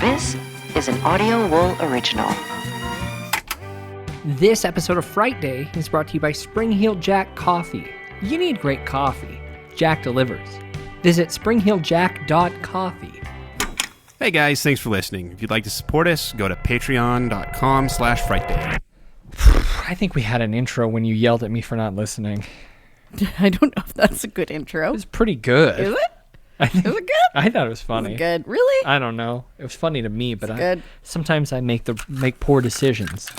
This is an Audio Wool original. This episode of Frightday is brought to you by Spring Heel Jack Coffee. You need great coffee. Jack delivers. Visit springheeljack.coffee. Hey guys, thanks for listening. If you'd like to support us, go to patreon.com/frightday. I think we had an intro when you yelled at me for not listening. I don't know if that's a good intro. It was pretty good. Is it? Is it good? I thought it was funny. Is it good? Really? I don't know. It was funny to me, but good. Sometimes I make poor decisions.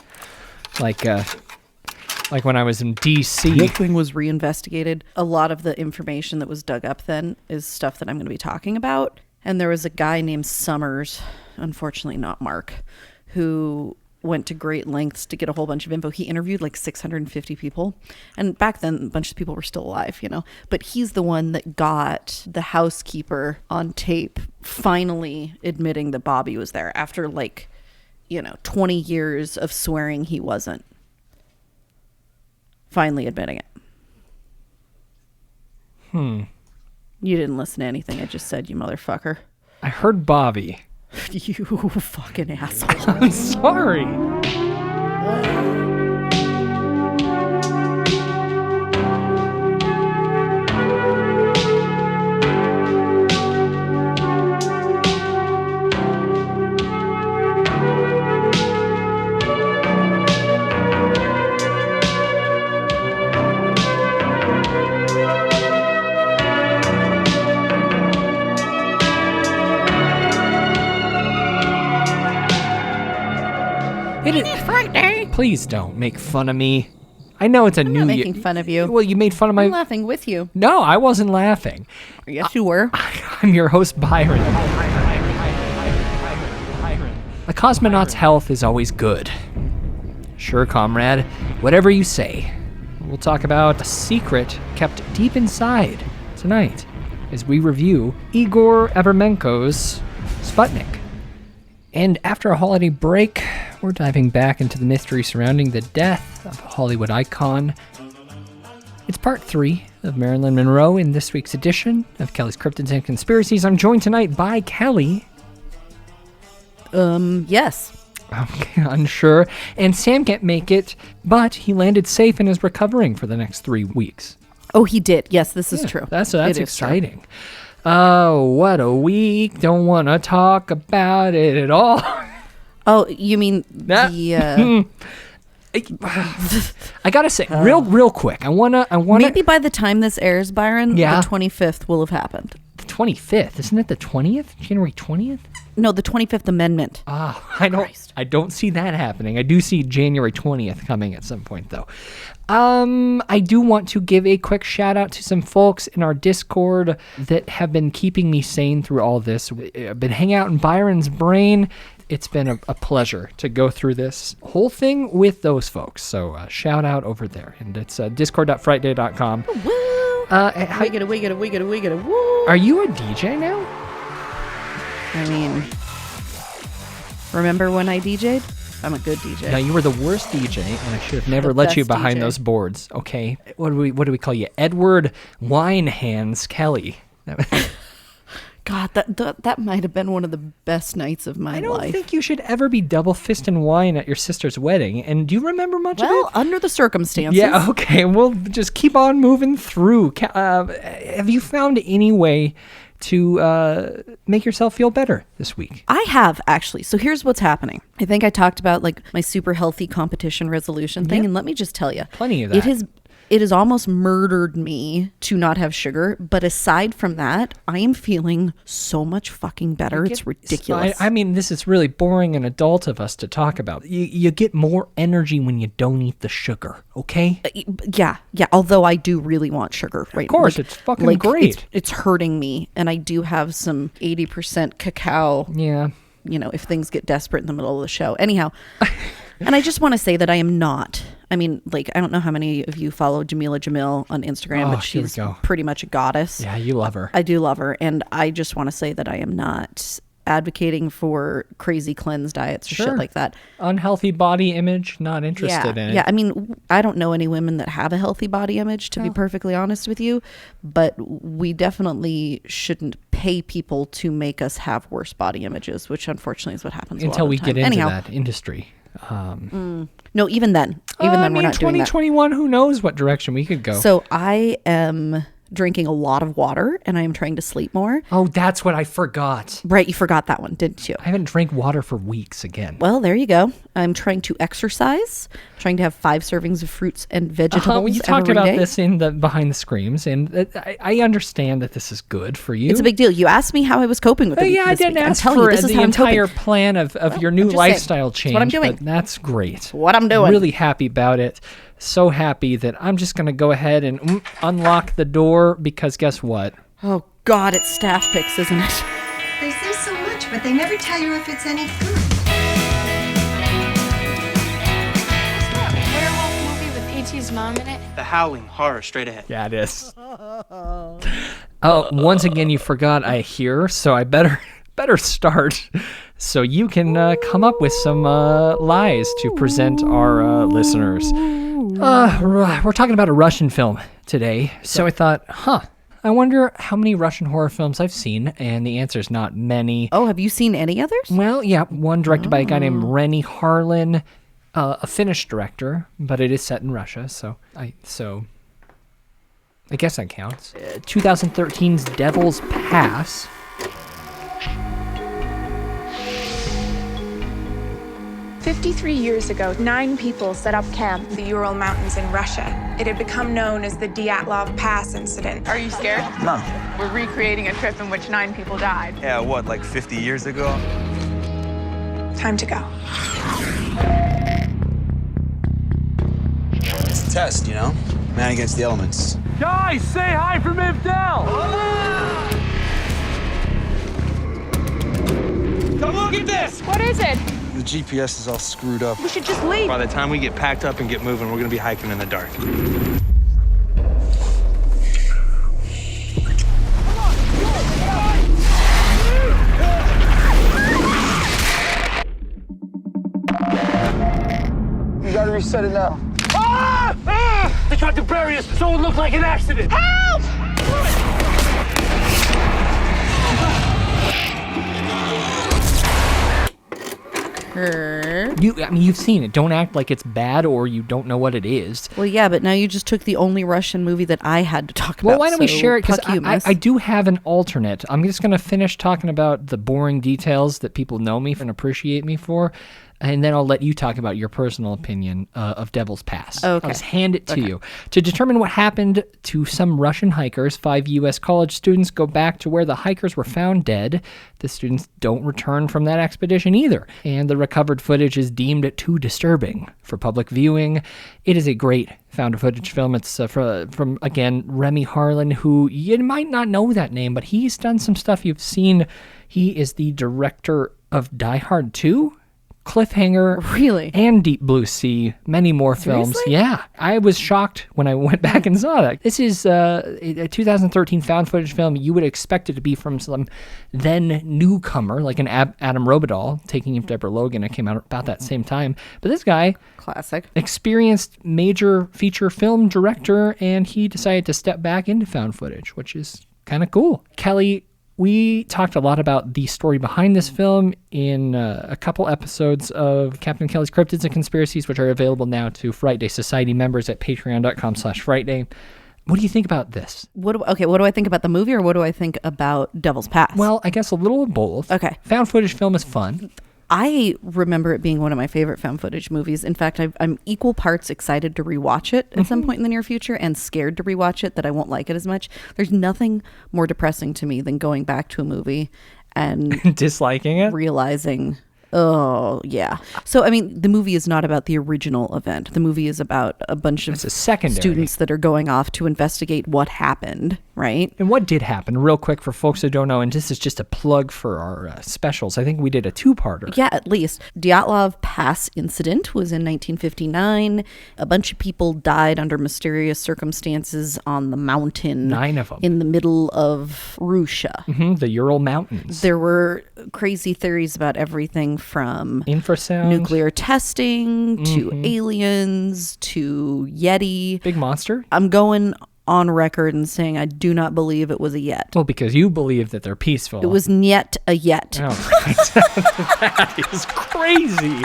Like when I was in D.C. The thing was reinvestigated. A lot of the information that was dug up then is stuff that I'm going to be talking about. And there was a guy named Summers, unfortunately not Mark, who went to great lengths to get a whole bunch of info. He interviewed like 650 people. And back then, a bunch of people were still alive, you know. But he's the one that got the housekeeper on tape finally admitting that Bobby was there after 20 years of swearing he wasn't. Finally admitting it. You didn't listen to anything I just said, you motherfucker. I heard Bobby. You fucking asshole. I'm sorry. It is Friday. Please don't make fun of me. I know it's a I'm new not year. making fun of you. Well, you made fun of my... I'm laughing with you. No, I wasn't laughing. Yes, you were. I'm your host, Byron. The cosmonaut's health is always good. Sure, comrade. Whatever you say. We'll talk about a secret kept deep inside tonight as we review Egor Abramenko's Sputnik. And after a holiday break, we're diving back into the mystery surrounding the death of a Hollywood icon. It's part 3 of Marilyn Monroe in this week's edition of Kelly's Cryptids and Conspiracies. I'm joined tonight by Kelly. Yes. Okay, unsure. And Sam can't make it, but he landed safe and is recovering for the next 3 weeks. Oh, he did. Yes, this is true. That's It is exciting. Oh, what a week. Don't want to talk about it at all. Oh, you mean the... I gotta say, real quick, I wanna. Maybe by the time this airs, Byron, Yeah. the 25th will have happened. The 25th, isn't it the 20th? January 20th? No, the 25th Amendment. I don't see that happening. I do see January 20th coming at some point, though. I do want to give a quick shout out to some folks in our Discord that have been keeping me sane through all this. I've been hanging out in Byron's brain. It's been a pleasure to go through this whole thing with those folks. So shout out over there. And it's discord.frightday.com. Wiggity, woo. Are you a DJ now? I mean, remember when I DJ'd? I'm a good DJ. No, you were the worst DJ, and I should have never The let you best behind DJ. those boards. Okay, what do we call you? Edward Winehands Kelly. God, that might have been one of the best nights of my I don't life. think you should ever be double fisting wine at your sister's wedding. And do you remember much of Well, it? under the circumstances. Yeah, okay. We'll just keep on moving through. Have you found any way to make yourself feel better this week? I have, actually. So here's what's happening. I think I talked about my super healthy competition resolution thing, and let me just tell you. Plenty of that. It has almost murdered me to not have sugar, but aside from that, I am feeling so much fucking better. It's ridiculous. I mean, this is really boring and adult of us to talk about. You get more energy when you don't eat the sugar, okay? Yeah. Although I do really want sugar right now. Of course, it's fucking great. It's hurting me, and I do have some 80% cacao. Yeah. If things get desperate in the middle of the show. Anyhow, and I just want to say that I am not. I mean, I don't know how many of you follow Jamila Jamil on Instagram, but she's pretty much a goddess. Yeah, you love her. I do love her. And I just want to say that I am not advocating for crazy cleanse diets or shit like that. Unhealthy body image, not interested in it. Yeah, I mean, I don't know any women that have a healthy body image, to be perfectly honest with you, but we definitely shouldn't pay people to make us have worse body images, which unfortunately is what happens a lot Until of we the time. get into Anyhow, that industry. no, even then we're not doing that. 2021, who knows what direction we could go. So I am drinking a lot of water and I am trying to sleep more. Oh, that's what I forgot. Right, you forgot that one, didn't you? I haven't drank water for weeks again. Well, there you go. I'm trying to exercise, trying to have 5 servings of fruits and vegetables You talked every about day. this in the behind the screams, and I understand that this is good for you. It's a big deal. You asked me how I was coping with it. Yeah, I didn't ask for the entire plan of your new lifestyle change. That's what I'm doing. But that's great. What I'm doing. Really happy about it. So happy that I'm just going to go ahead and unlock the door because guess what? Oh, God, it's staff picks, isn't it? They say so much, but they never tell you if it's any good. Werewolf movie with E.T.'s mom in it. The Howling, horror, straight ahead. Yeah, it is. Oh, once again, you forgot I hear, so I better start so you can come up with some lies to present our listeners. We're talking about a Russian film today, so I thought, I wonder how many Russian horror films I've seen, and the answer is not many. Oh, have you seen any others? Well, yeah, one directed by a guy named Renny Harlin, a Finnish director, but it is set in Russia, so I guess that counts. 2013's Devil's Pass. "53 years ago, 9 people set up camp in the Ural Mountains in Russia. It had become known as the Dyatlov Pass incident. Are you scared? No. We're recreating a trip in which 9 people died. Yeah, what, like 50 years ago? Time to go." It's a test, you know? Man against the elements. Guys, say hi from Ivdel! Come look at this! What is it? The GPS is all screwed up. We should just leave. By the time we get packed up and get moving, we're gonna be hiking in the dark. You gotta reset it now. Ah! Ah! They tried to bury us so it looked like an accident. Help! You've seen it. Don't act like it's bad or you don't know what it is. Well, yeah, but now you just took the only Russian movie that I had to talk about. Well, why don't we so share it? Because fuck you, miss. I do have an alternate. I'm just going to finish talking about the boring details that people know me and appreciate me for, and then I'll let you talk about your personal opinion of Devil's Pass. Okay. I'll just hand it to you. To determine what happened to some Russian hikers, 5 U.S. college students go back to where the hikers were found dead. The students don't return from that expedition either, and the recovered footage is deemed too disturbing for public viewing. It is a great found footage film. It's from, again, Renny Harlin, who you might not know that name, but he's done some stuff you've seen. He is the director of Die Hard 2, Cliffhanger, Really? and Deep Blue Sea, many more films. Seriously? Yeah, I was shocked when I went back and saw that. This is a 2013 found footage film. You would expect it to be from some then newcomer, like an Adam Robidahl, taking Deborah Logan. It came out about that same time. But this guy, Classic. experienced major feature film director, and he decided to step back into found footage, which is kind of cool. Kelly, we talked a lot about the story behind this film in a couple episodes of Captain Kelly's Cryptids and Conspiracies, which are available now to Frightday Society members at patreon.com/Frightday. What do you think about this? What do I think about the movie, or what do I think about Devil's Pass? Well, I guess a little of both. Okay. Found footage film is fun. I remember it being one of my favorite found footage movies. In fact, I'm equal parts excited to rewatch it at some point in the near future and scared to rewatch it that I won't like it as much. There's nothing more depressing to me than going back to a movie and Disliking it? realizing, oh, yeah. So, I mean, the movie is not about the original event. The movie is about a bunch of It's a secondary. students that are going off to investigate what happened, right? And what did happen, real quick, for folks who don't know, and this is just a plug for our specials. I think we did a two-parter. Yeah, at least. Dyatlov Pass incident was in 1959. A bunch of people died under mysterious circumstances on the mountain. 9 of them. In the middle of Russia. The Ural Mountains. There were crazy theories about everything from Infrasound. nuclear testing to aliens to Yeti. Big monster. I'm going on record and saying I do not believe it was a yet. Well, because you believe that they're peaceful. It was niet a yet. Oh, right. That is crazy.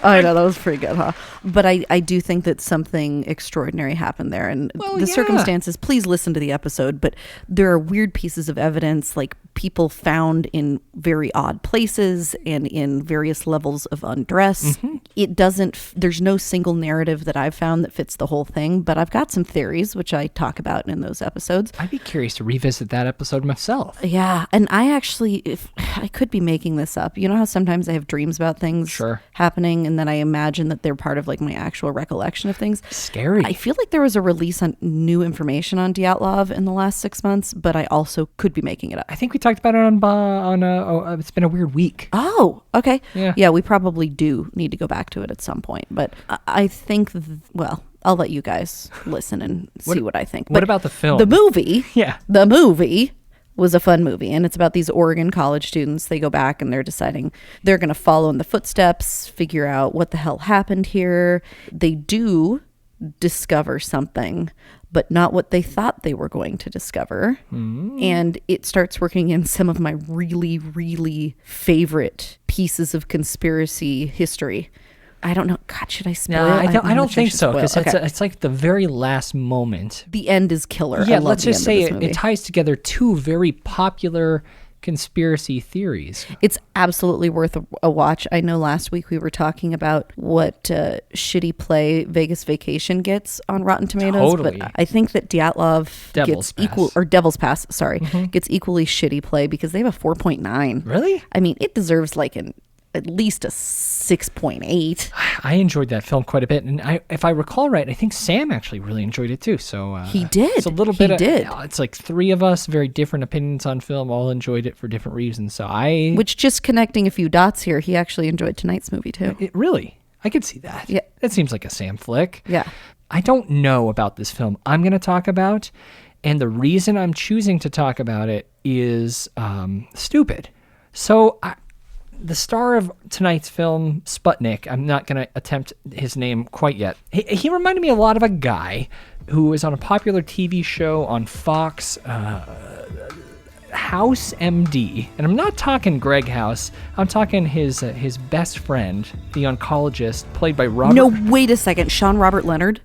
I know, that was pretty good, huh? But I do think that something extraordinary happened there. And the circumstances, please listen to the episode, but there are weird pieces of evidence, like people found in very odd places and in various levels of undress. It doesn't, there's no single narrative that I've found that fits the whole thing, but I've got some theories, which I talk about in those episodes. I'd be curious to revisit that episode myself. Yeah, and I actually, if I could be making this up, you know how sometimes I have dreams about things happening, and then I imagine that they're part of like my actual recollection of things. Scary. I feel like there was a release on new information on Dyatlov in the last 6 months, but I also could be making it up. I think we talked about it on it's been a weird week. Oh, okay. Yeah, we probably do need to go back to it at some point, but I think, well, I'll let you guys listen and see what I think. What about the film? The movie. Yeah. The movie was a fun movie, and it's about these Oregon college students. They go back and they're deciding they're going to follow in the footsteps, figure out what the hell happened here. They do discover something, but not what they thought they were going to discover. And it starts working in some of my really, really favorite pieces of conspiracy history. I don't know. God, should I spoil it? I don't think so, because it's like the very last moment. The end is killer. Yeah, let's just say it ties together two very popular conspiracy theories. It's absolutely worth a watch. I know last week we were talking about what shitty play Vegas Vacation gets on Rotten Tomatoes, Totally. but I think that Dyatlov gets Devil's Pass, gets equally shitty play because they have a 4.9. Really? I mean, it deserves like at least a 6.8. I enjoyed that film quite a bit, and if I recall right, I think Sam actually really enjoyed it too. So he did. It's a little bit. It's like three of us, very different opinions on film, all enjoyed it for different reasons. So which, just connecting a few dots here, he actually enjoyed tonight's movie too. Really, I could see that. Yeah, that seems like a Sam flick. Yeah, I don't know about this film I'm going to talk about, and the reason I'm choosing to talk about it is stupid. So the star of tonight's film, Sputnik, I'm not going to attempt his name quite yet. He reminded me a lot of a guy who was on a popular TV show on Fox, House MD. And I'm not talking Greg House. I'm talking his best friend, the oncologist, played by Robert. No, wait a second. Sean Robert Leonard?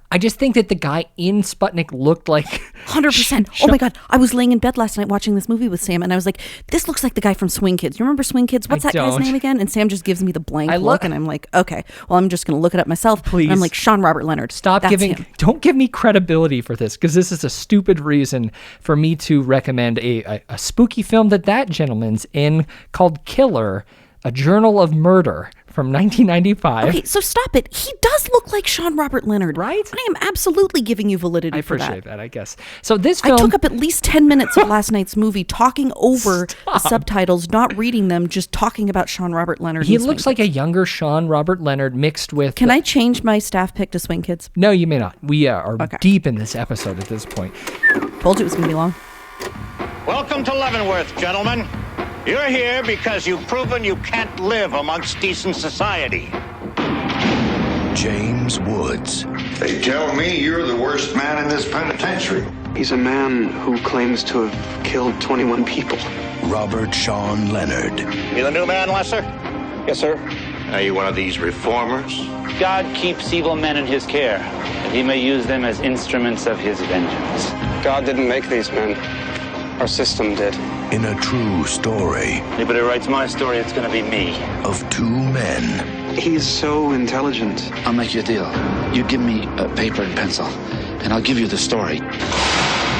I just think that the guy in Sputnik looked like 100%. Oh my God. I was laying in bed last night watching this movie with Sam, and I was like, this looks like the guy from Swing Kids. You remember Swing Kids? What's that guy's name again? And Sam just gives me the blank look, and I'm like, okay, well, I'm just going to look it up myself. Please. And I'm like, Sean Robert Leonard. Don't give me credibility for this, because this is a stupid reason for me to recommend a spooky film that gentleman's in called Killer, A Journal of Murder, from 1995. Okay, so stop it. He does look like Sean Robert Leonard. Right? I am absolutely giving you validity for that. I appreciate that, I guess. So this film... I took up at least 10 minutes of last night's movie talking over the subtitles, not reading them, just talking about Sean Robert Leonard. He looks like a younger Sean Robert Leonard mixed with... Can I change my staff pick to Swing Kids? No, you may not. We are deep in this episode at this point. Told you it was going to be long. Welcome to Leavenworth, gentlemen. You're here because you've proven you can't live amongst decent society. James Woods. They tell me you're the worst man in this penitentiary. He's a man who claims to have killed 21 people. Robert Sean Leonard. You the new man, Lesser? Yes, sir. Are you one of these reformers? God keeps evil men in his care, and he may use them as instruments of his vengeance. God didn't make these men. Our system did. In a true story. Anybody writes my story, it's gonna be me. Of two men. He's so intelligent. I'll make you a deal. You give me a paper and pencil, and I'll give you the story.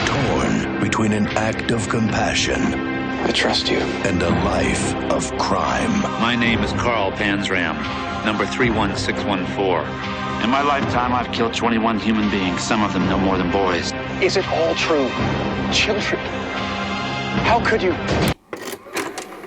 Torn between an act of compassion. I trust you. And a life of crime. My name is Carl Panzram, number 31614. In my lifetime, I've killed 21 human beings, some of them no more than boys. Is it all true? Children. How could you?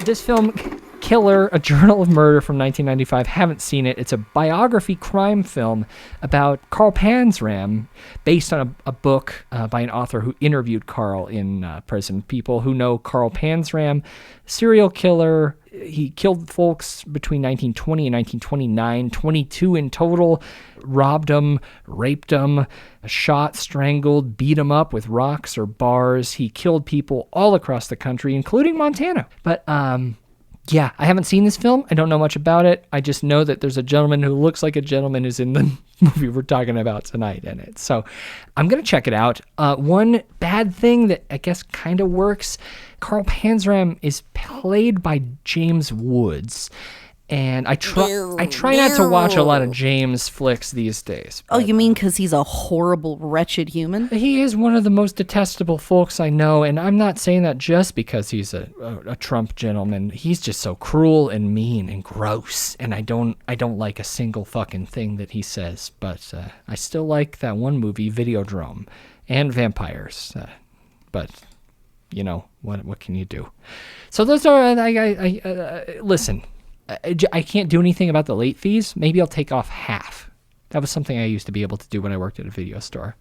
This film, Killer, A Journal of Murder from 1995, haven't seen it. It's a biography crime film about Carl Panzram, based on a book by an author who interviewed Carl in prison. People who know Carl Panzram, serial killer, he killed folks between 1920 and 1929, 22 in total, robbed them, raped them, shot, strangled, beat them up with rocks or bars. He killed people all across the country, including Montana. But, yeah, I haven't seen this film. I don't know much about it. I just know that there's a gentleman who looks like a gentleman who's in the movie we're talking about tonight in it. So I'm going to check it out. One bad thing that I guess kind of works, Carl Panzram is played by James Woods. And I try not to watch a lot of James flicks these days. Oh, you mean because he's a horrible, wretched human? He is one of the most detestable folks I know, and I'm not saying that just because he's a Trump gentleman. He's just so cruel and mean and gross, and I don't like a single fucking thing that he says. But I still like that one movie, Videodrome, and vampires. But you know what can you do? So those are listen. I can't do anything about the late fees. Maybe I'll take off half. That was something I used to be able to do when I worked at a video store.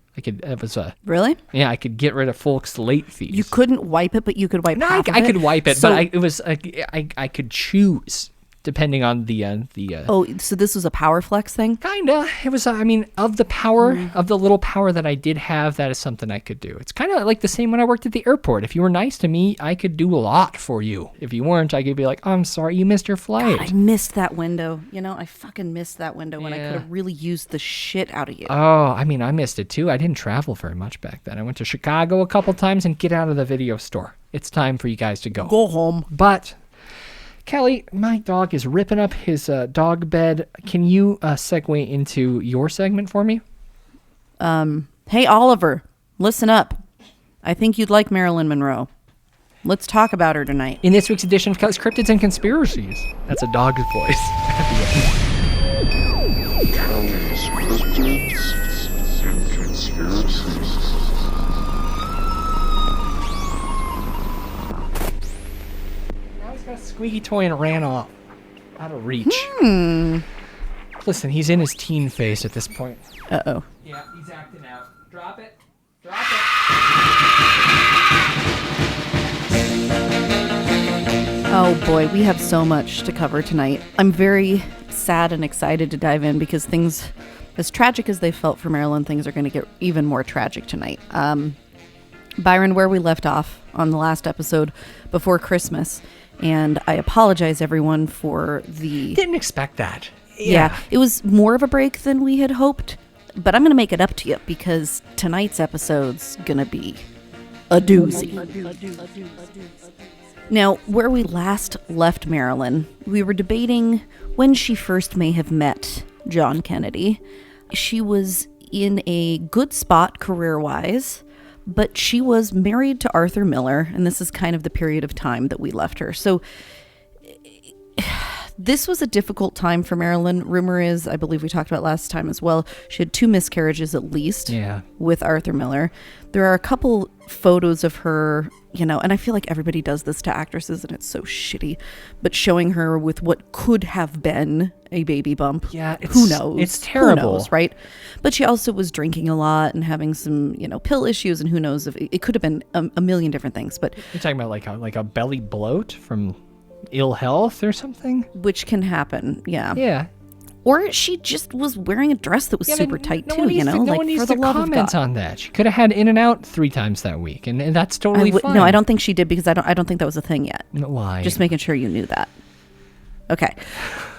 Really? Yeah, I could get rid of folks' late fees. You couldn't wipe it, but you could wipe half of it? I could wipe it, so, but I could choose depending on the Oh, so this was a power flex thing? Kinda. It was, of the power, of the little power that I did have, that is something I could do. It's kind of like the same when I worked at the airport. If you were nice to me, I could do a lot for you. If you weren't, I could be like, oh, I'm sorry, you missed your flight. God, I missed that window. I fucking missed that window when I could have really used the shit out of you. Oh, I missed it too. I didn't travel very much back then. I went to Chicago a couple times and get out of the video store. It's time for you guys to go. Go home. But Kelly, my dog is ripping up his dog bed. Can you segue into your segment for me? Hey, Oliver, listen up. I think you'd like Marilyn Monroe. Let's talk about her tonight. In this week's edition of Kelly's Cryptids and Conspiracies. That's a dog's voice. Kelly's Cryptids and Conspiracies. A squeaky toy and ran off. Out of reach. Listen, he's in his teen phase at this point. Uh-oh. Yeah, he's acting out. Drop it. Drop it. Oh boy, we have so much to cover tonight. I'm very sad and excited to dive in because things, as tragic as they felt for Marilyn, things are going to get even more tragic tonight. Byron, where we left off on the last episode before Christmas, and I apologize, everyone, for the... Didn't expect that. Yeah, it was more of a break than we had hoped, but I'm going to make it up to you because tonight's episode's going to be a doozy. Now, where we last left Marilyn, we were debating when she first may have met John Kennedy. She was in a good spot career-wise, but she was married to Arthur Miller, and this is kind of the period of time that we left her. So this was a difficult time for Marilyn. Rumor is, I believe we talked about last time as well, she had 2 miscarriages at least with Arthur Miller. There are a couple photos of her, and I feel like everybody does this to actresses and it's so shitty, but showing her with what could have been a baby bump. Yeah, who knows? It's terrible. Who knows, right? But she also was drinking a lot and having some, pill issues, and who knows if it could have been a million different things. But you're talking about like a belly bloat from ill health or something? Which can happen, yeah. Yeah. Or she just was wearing a dress that was super tight too, No one needs to comment on that. She could have had In-N-Out 3 times that week, and that's totally fine. No, I don't think she did because I don't think that was a thing yet. Why? Just making sure you knew that. Okay.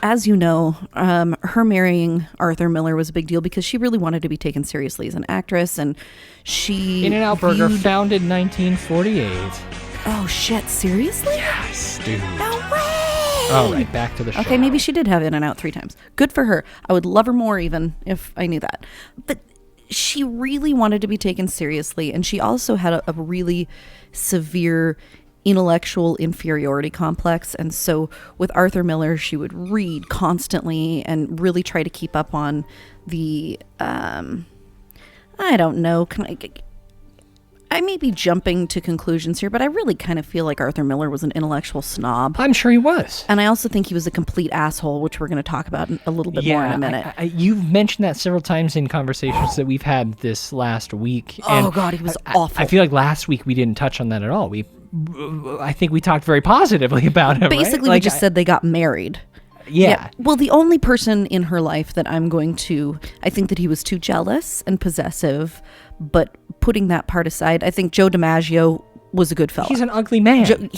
As you know, her marrying Arthur Miller was a big deal because she really wanted to be taken seriously as an actress, and she... In-N-Out Burger, founded 1948. Oh, shit. Seriously? Yes, dude. No way! All right, back to the show. Okay, maybe she did have In-N-Out 3 times. Good for her. I would love her more even if I knew that. But she really wanted to be taken seriously, and she also had a really severe intellectual inferiority complex. And so with Arthur Miller, she would read constantly and really try to keep up on the, I don't know, I may be jumping to conclusions here, but I really kind of feel like Arthur Miller was an intellectual snob. I'm sure he was. And I also think he was a complete asshole, which we're going to talk about a little bit more in a minute. You've mentioned that several times in conversations that we've had this last week. Oh, God, he was awful. I feel like last week we didn't touch on that at all. We I think we talked very positively about him. Basically, right? we just said they got married. Yeah. Well, the only person in her life that I think that he was too jealous and possessive, but putting that part aside, I think Joe DiMaggio was a good fella. He's an ugly man.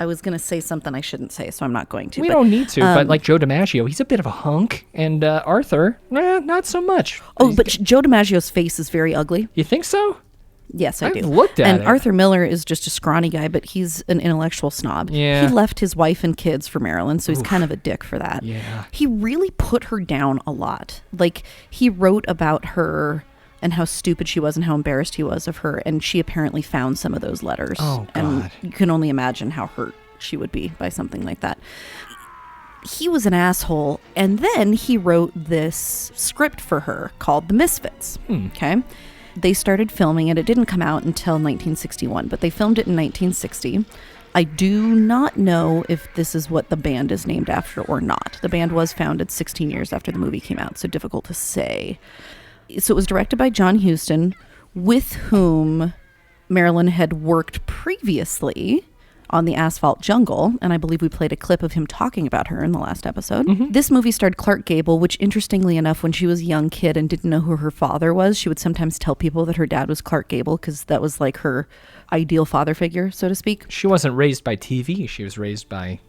I was going to say something I shouldn't say, so I'm not going to. We don't need to, but like Joe DiMaggio, he's a bit of a hunk, and Arthur, not so much. Oh, but Joe DiMaggio's face is very ugly. You think so? Yes, I do. I've looked at it. And Arthur Miller is just a scrawny guy, but he's an intellectual snob. Yeah. He left his wife and kids for Marilyn, so he's kind of a dick for that. Yeah. He really put her down a lot. Like, he wrote about her and how stupid she was and how embarrassed he was of her, and she apparently found some of those letters. Oh, God. And you can only imagine how hurt she would be by something like that. He was an asshole, and then he wrote this script for her called The Misfits. Okay? They started filming it. It didn't come out until 1961, but they filmed it in 1960. I do not know if this is what the band is named after or not. The band was founded 16 years after the movie came out, so difficult to say. So it was directed by John Huston, with whom Marilyn had worked previously on The Asphalt Jungle, and I believe we played a clip of him talking about her in the last episode. This movie starred Clark Gable, which interestingly enough, when she was a young kid and didn't know who her father was, she would sometimes tell people that her dad was Clark Gable because that was like her ideal father figure, so to speak. She wasn't raised by TV. She was raised by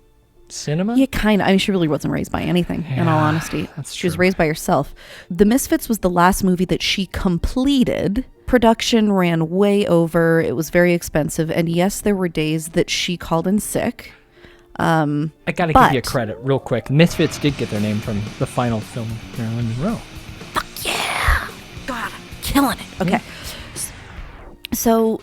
cinema? Yeah, kind of. I mean, she really wasn't raised by anything, in all honesty. She was raised by herself. The Misfits was the last movie that she completed. Production ran way over. It was very expensive. And yes, there were days that she called in sick. I got to give you credit real quick. Misfits did get their name from the final film, Marilyn Monroe. Fuck yeah! God, killing it. Okay. So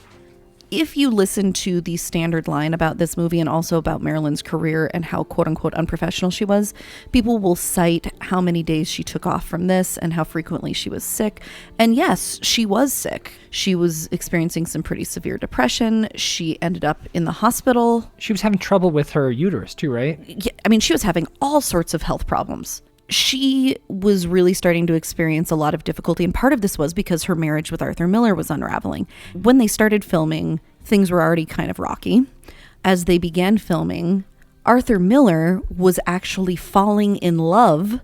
if you listen to the standard line about this movie and also about Marilyn's career and how quote-unquote unprofessional she was, people will cite how many days she took off from this and how frequently she was sick. And yes, she was sick. She was experiencing some pretty severe depression. She ended up in the hospital. She was having trouble with her uterus too, right? Yeah, I mean, she was having all sorts of health problems. She was really starting to experience a lot of difficulty, and part of this was because her marriage with Arthur Miller was unraveling. When they started filming, things were already kind of rocky. As they began filming, Arthur Miller was actually falling in love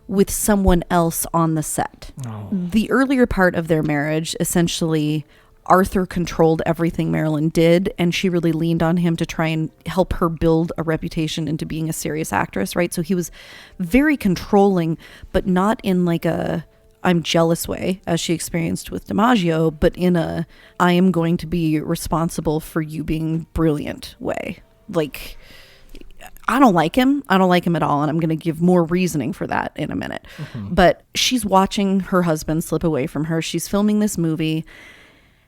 with someone else on the set. Oh. The earlier part of their marriage, essentially, Arthur controlled everything Marilyn did, and she really leaned on him to try and help her build a reputation into being a serious actress, right? So he was very controlling, but not in like a I'm jealous way, as she experienced with DiMaggio, but in a I am going to be responsible for you being brilliant way. Like, I don't like him. I don't like him at all, and I'm going to give more reasoning for that in a minute. Mm-hmm. But she's watching her husband slip away from her. She's filming this movie,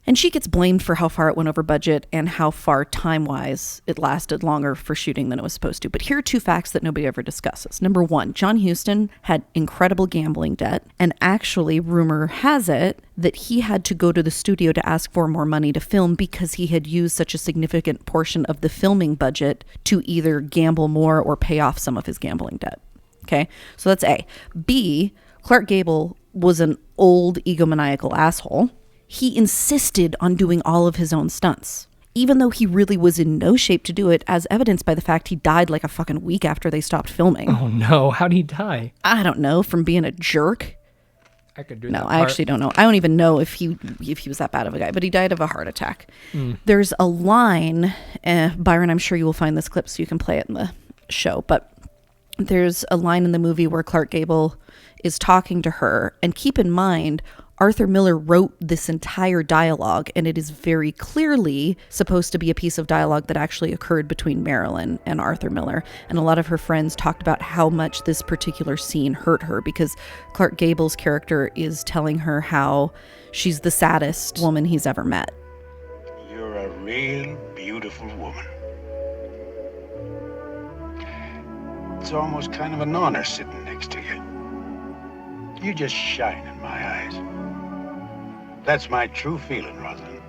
and she gets blamed for how far it went over budget and how far time-wise it lasted longer for shooting than it was supposed to. But here are two facts that nobody ever discusses. Number one, John Huston had incredible gambling debt, and actually, rumor has it that he had to go to the studio to ask for more money to film because he had used such a significant portion of the filming budget to either gamble more or pay off some of his gambling debt. Okay, so that's A. B, Clark Gable was an old egomaniacal asshole. He insisted on doing all of his own stunts, even though he really was in no shape to do it, as evidenced by the fact he died like a fucking week after they stopped filming. Oh no, how'd he die? I don't know, from being a jerk. I could do no, that I actually don't know. I don't even know if he was that bad of a guy, but he died of a heart attack. There's a line, Byron, I'm sure you will find this clip so you can play it in the show, but there's a line in the movie where Clark Gable is talking to her, and keep in mind, Arthur Miller wrote this entire dialogue, and it is very clearly supposed to be a piece of dialogue that actually occurred between Marilyn and Arthur Miller. And a lot of her friends talked about how much this particular scene hurt her because Clark Gable's character is telling her how she's the saddest woman he's ever met. You're a real beautiful woman. It's almost kind of an honor sitting next to you. You just shine in my eyes. That's my true feeling, Rosalind.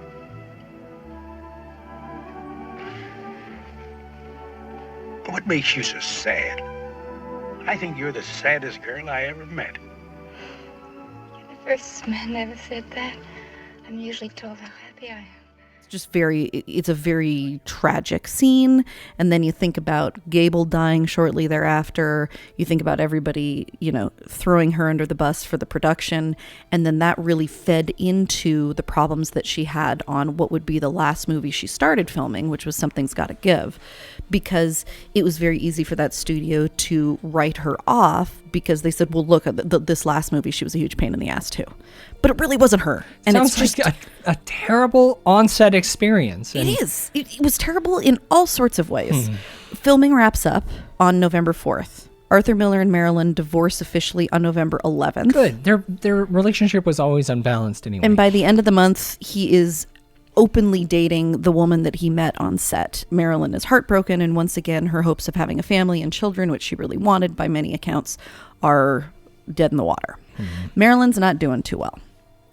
What makes you so sad? I think you're the saddest girl I ever met. You're the first man ever said that. I'm usually told how happy I am. it's a very tragic scene. And then you think about Gable dying shortly thereafter. You think about everybody, throwing her under the bus for the production. And then that really fed into the problems that she had on what would be the last movie she started filming, which was Something's Gotta Give, because it was very easy for that studio to write her off because they said, well, look, this last movie, she was a huge pain in the ass too. But it really wasn't her. And sounds it's just like a terrible on-set experience. It is. It was terrible in all sorts of ways. Filming wraps up on November 4th. Arthur Miller and Marilyn divorce officially on November 11th. Good. Their relationship was always unbalanced anyway. And by the end of the month, he is openly dating the woman that he met on set. Marilyn is heartbroken, and once again, her hopes of having a family and children, which she really wanted by many accounts, are dead in the water. Marilyn's not doing too well.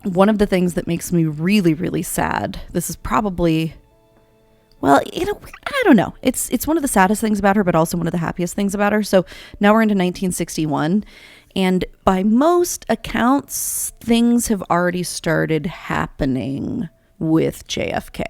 One of the things that makes me really, really sad, this is probably, well, I don't know. It's one of the saddest things about her, but also one of the happiest things about her. So now we're into 1961, and by most accounts, things have already started happening with JFK.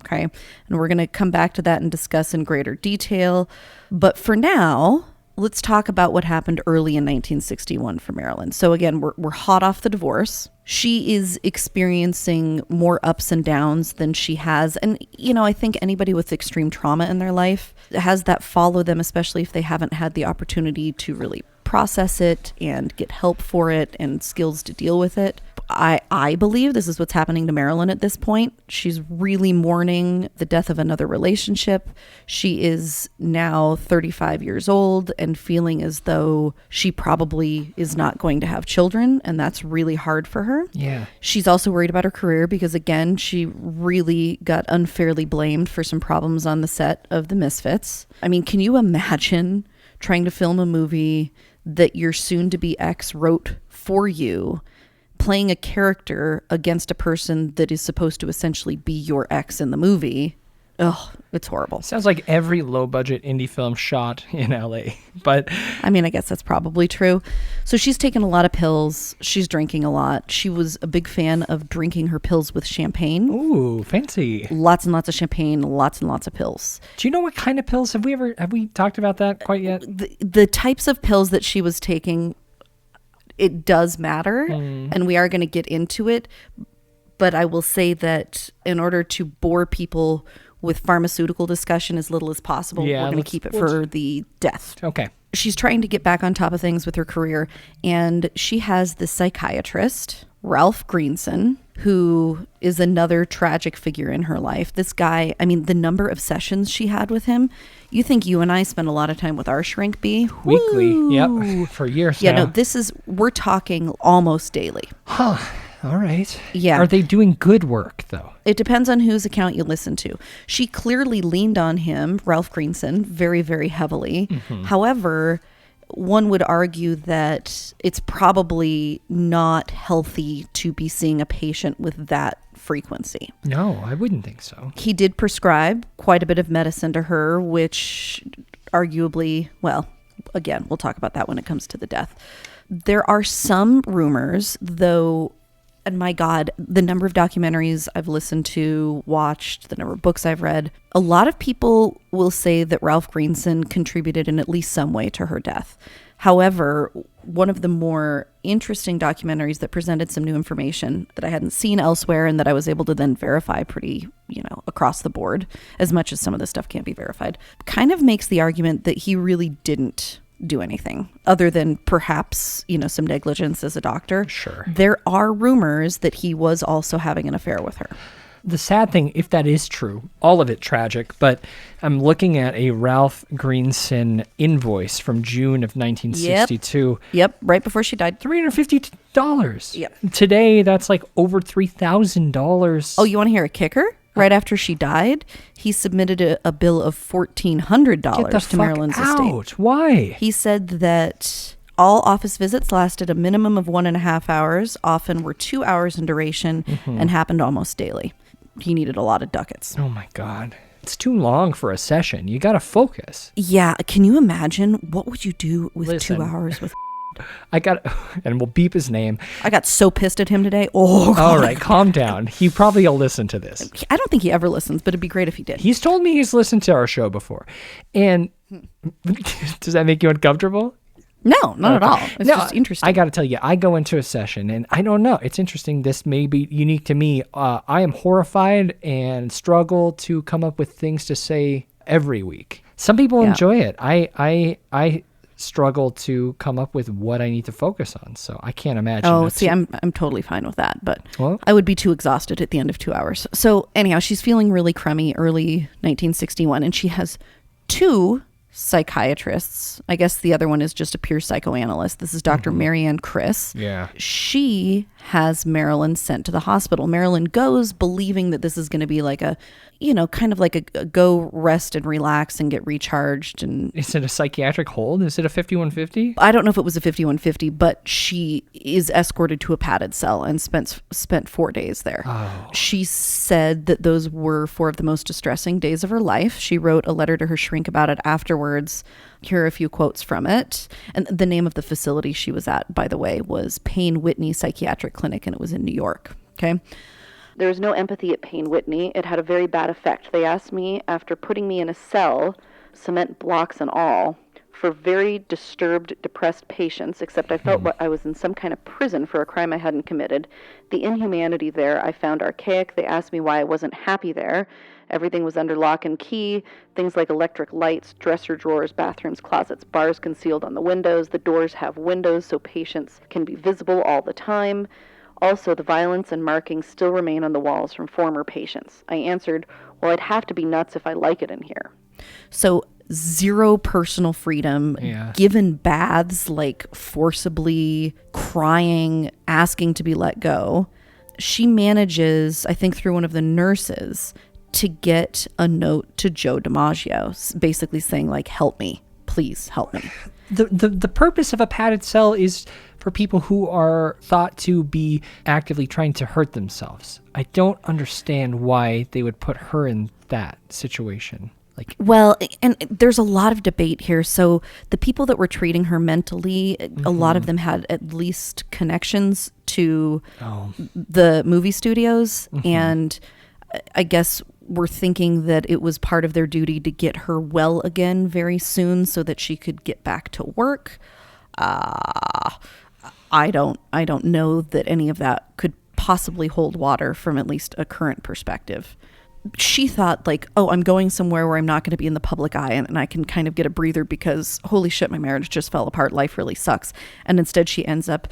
Okay. And we're going to come back to that and discuss in greater detail. But for now, let's talk about what happened early in 1961 for Marilyn. So again, we're hot off the divorce. She is experiencing more ups and downs than she has. And, I think anybody with extreme trauma in their life has that follow them, especially if they haven't had the opportunity to really process it and get help for it and skills to deal with it. I believe this is what's happening to Marilyn at this point. She's really mourning the death of another relationship. She is now 35 years old and feeling as though she probably is not going to have children, and that's really hard for her. Yeah. She's also worried about her career because, again, she really got unfairly blamed for some problems on the set of The Misfits. I mean, can you imagine trying to film a movie that your soon-to-be ex wrote for you, playing a character against a person that is supposed to essentially be your ex in the movie? Ugh, it's horrible. Sounds like every low-budget indie film shot in LA. But I mean, I guess that's probably true. So she's taken a lot of pills. She's drinking a lot. She was a big fan of drinking her pills with champagne. Ooh, fancy. Lots and lots of champagne, lots and lots of pills. Do you know what kind of pills? Have we talked about that quite yet? The types of pills that she was taking, it does matter, and we are going to get into it. But I will say that in order to bore people with pharmaceutical discussion as little as possible, we're going to keep it for the death. Okay. She's trying to get back on top of things with her career, and she has this psychiatrist, Ralph Greenson, who is another tragic figure in her life. This guy, I mean, the number of sessions she had with him, you think you and I spend a lot of time with our shrink bee? Weekly, Woo! yep, for years Yeah, now. no, we're talking almost daily. Huh. All right. Yeah. Are they doing good work, though? It depends on whose account you listen to. She clearly leaned on him, Ralph Greenson, very, very heavily. However, one would argue that it's probably not healthy to be seeing a patient with that frequency. No, I wouldn't think so. He did prescribe quite a bit of medicine to her, which arguably, well, again, we'll talk about that when it comes to the death. There are some rumors, though, and my God, the number of documentaries I've listened to, watched, the number of books I've read, a lot of people will say that Ralph Greenson contributed in at least some way to her death. However, one of the more interesting documentaries that presented some new information that I hadn't seen elsewhere and that I was able to then verify pretty, across the board, as much as some of this stuff can't be verified, kind of makes the argument that he really didn't do anything other than perhaps, some negligence as a doctor. Sure. There are rumors that he was also having an affair with her. The sad thing, if that is true, all of it tragic, but I'm looking at a Ralph Greenson invoice from June of 1962. Yep, right before she died. $350. Yep. Today, that's like over $3,000. Oh, you want to hear a kicker? Right after she died, he submitted a bill of $1,400 to Marilyn's estate. Why? He said that all office visits lasted a minimum of 1.5 hours, often were 2 hours in duration, and happened almost daily. He needed a lot of ducats. Oh my God. It's too long for a session. You got to focus. Yeah. Can you imagine? What would you do with 2 hours with and we'll beep his name. I got so pissed at him today. Oh, God. All right, calm down. He probably will listen to this. I don't think he ever listens, but it'd be great if he did. He's told me he's listened to our show before. And does that make you uncomfortable? No, not at all. It's just interesting. I got to tell you, I go into a session and I don't know. It's interesting. This may be unique to me. I am horrified and struggle to come up with things to say every week. Some people enjoy it. I struggle to come up with what I need to focus on. So I can't imagine. Oh, see, I'm totally fine with that, but I would be too exhausted at the end of 2 hours. So anyhow, she's feeling really crummy early 1961, and she has 2 psychiatrists. I guess the other one is just a pure psychoanalyst. This is Dr. Marianne Chris. Yeah. She has Marilyn sent to the hospital. Marilyn goes believing that this is going to be like a, kind of like a go rest and relax and get recharged. And is it a psychiatric hold? Is it a 5150? I don't know if it was a 5150, but she is escorted to a padded cell and spent 4 days there. Oh. She said that those were 4 of the most distressing days of her life. She wrote a letter to her shrink about it afterwards. Here are a few quotes from it. And the name of the facility she was at, by the way, was Payne Whitney Psychiatric Clinic, and it was in New York. Okay. There was no empathy at Payne Whitney. It had a very bad effect. They asked me, after putting me in a cell, cement blocks and all, for very disturbed, depressed patients, except I felt I was in some kind of prison for a crime I hadn't committed. The inhumanity there I found archaic. They asked me why I wasn't happy there. Everything was under lock and key. Things like electric lights, dresser drawers, bathrooms, closets, bars concealed on the windows. The doors have windows so patients can be visible all the time. Also, the violence and markings still remain on the walls from former patients. I answered, well, I'd have to be nuts if I like it in here. So 0 personal freedom, given baths, like forcibly crying, asking to be let go. She manages, I think through one of the nurses, to get a note to Joe DiMaggio, basically saying like, help me, please help me. The purpose of a padded cell is for people who are thought to be actively trying to hurt themselves. I don't understand why they would put her in that situation. Well, and there's a lot of debate here. So the people that were treating her mentally, a lot of them had at least connections to the movie studios. And I guess we're thinking that it was part of their duty to get her well again very soon so that she could get back to work. I don't know that any of that could possibly hold water from at least a current perspective. She thought like, oh, I'm going somewhere where I'm not going to be in the public eye and I can kind of get a breather because holy shit, my marriage just fell apart. Life really sucks. And instead she ends up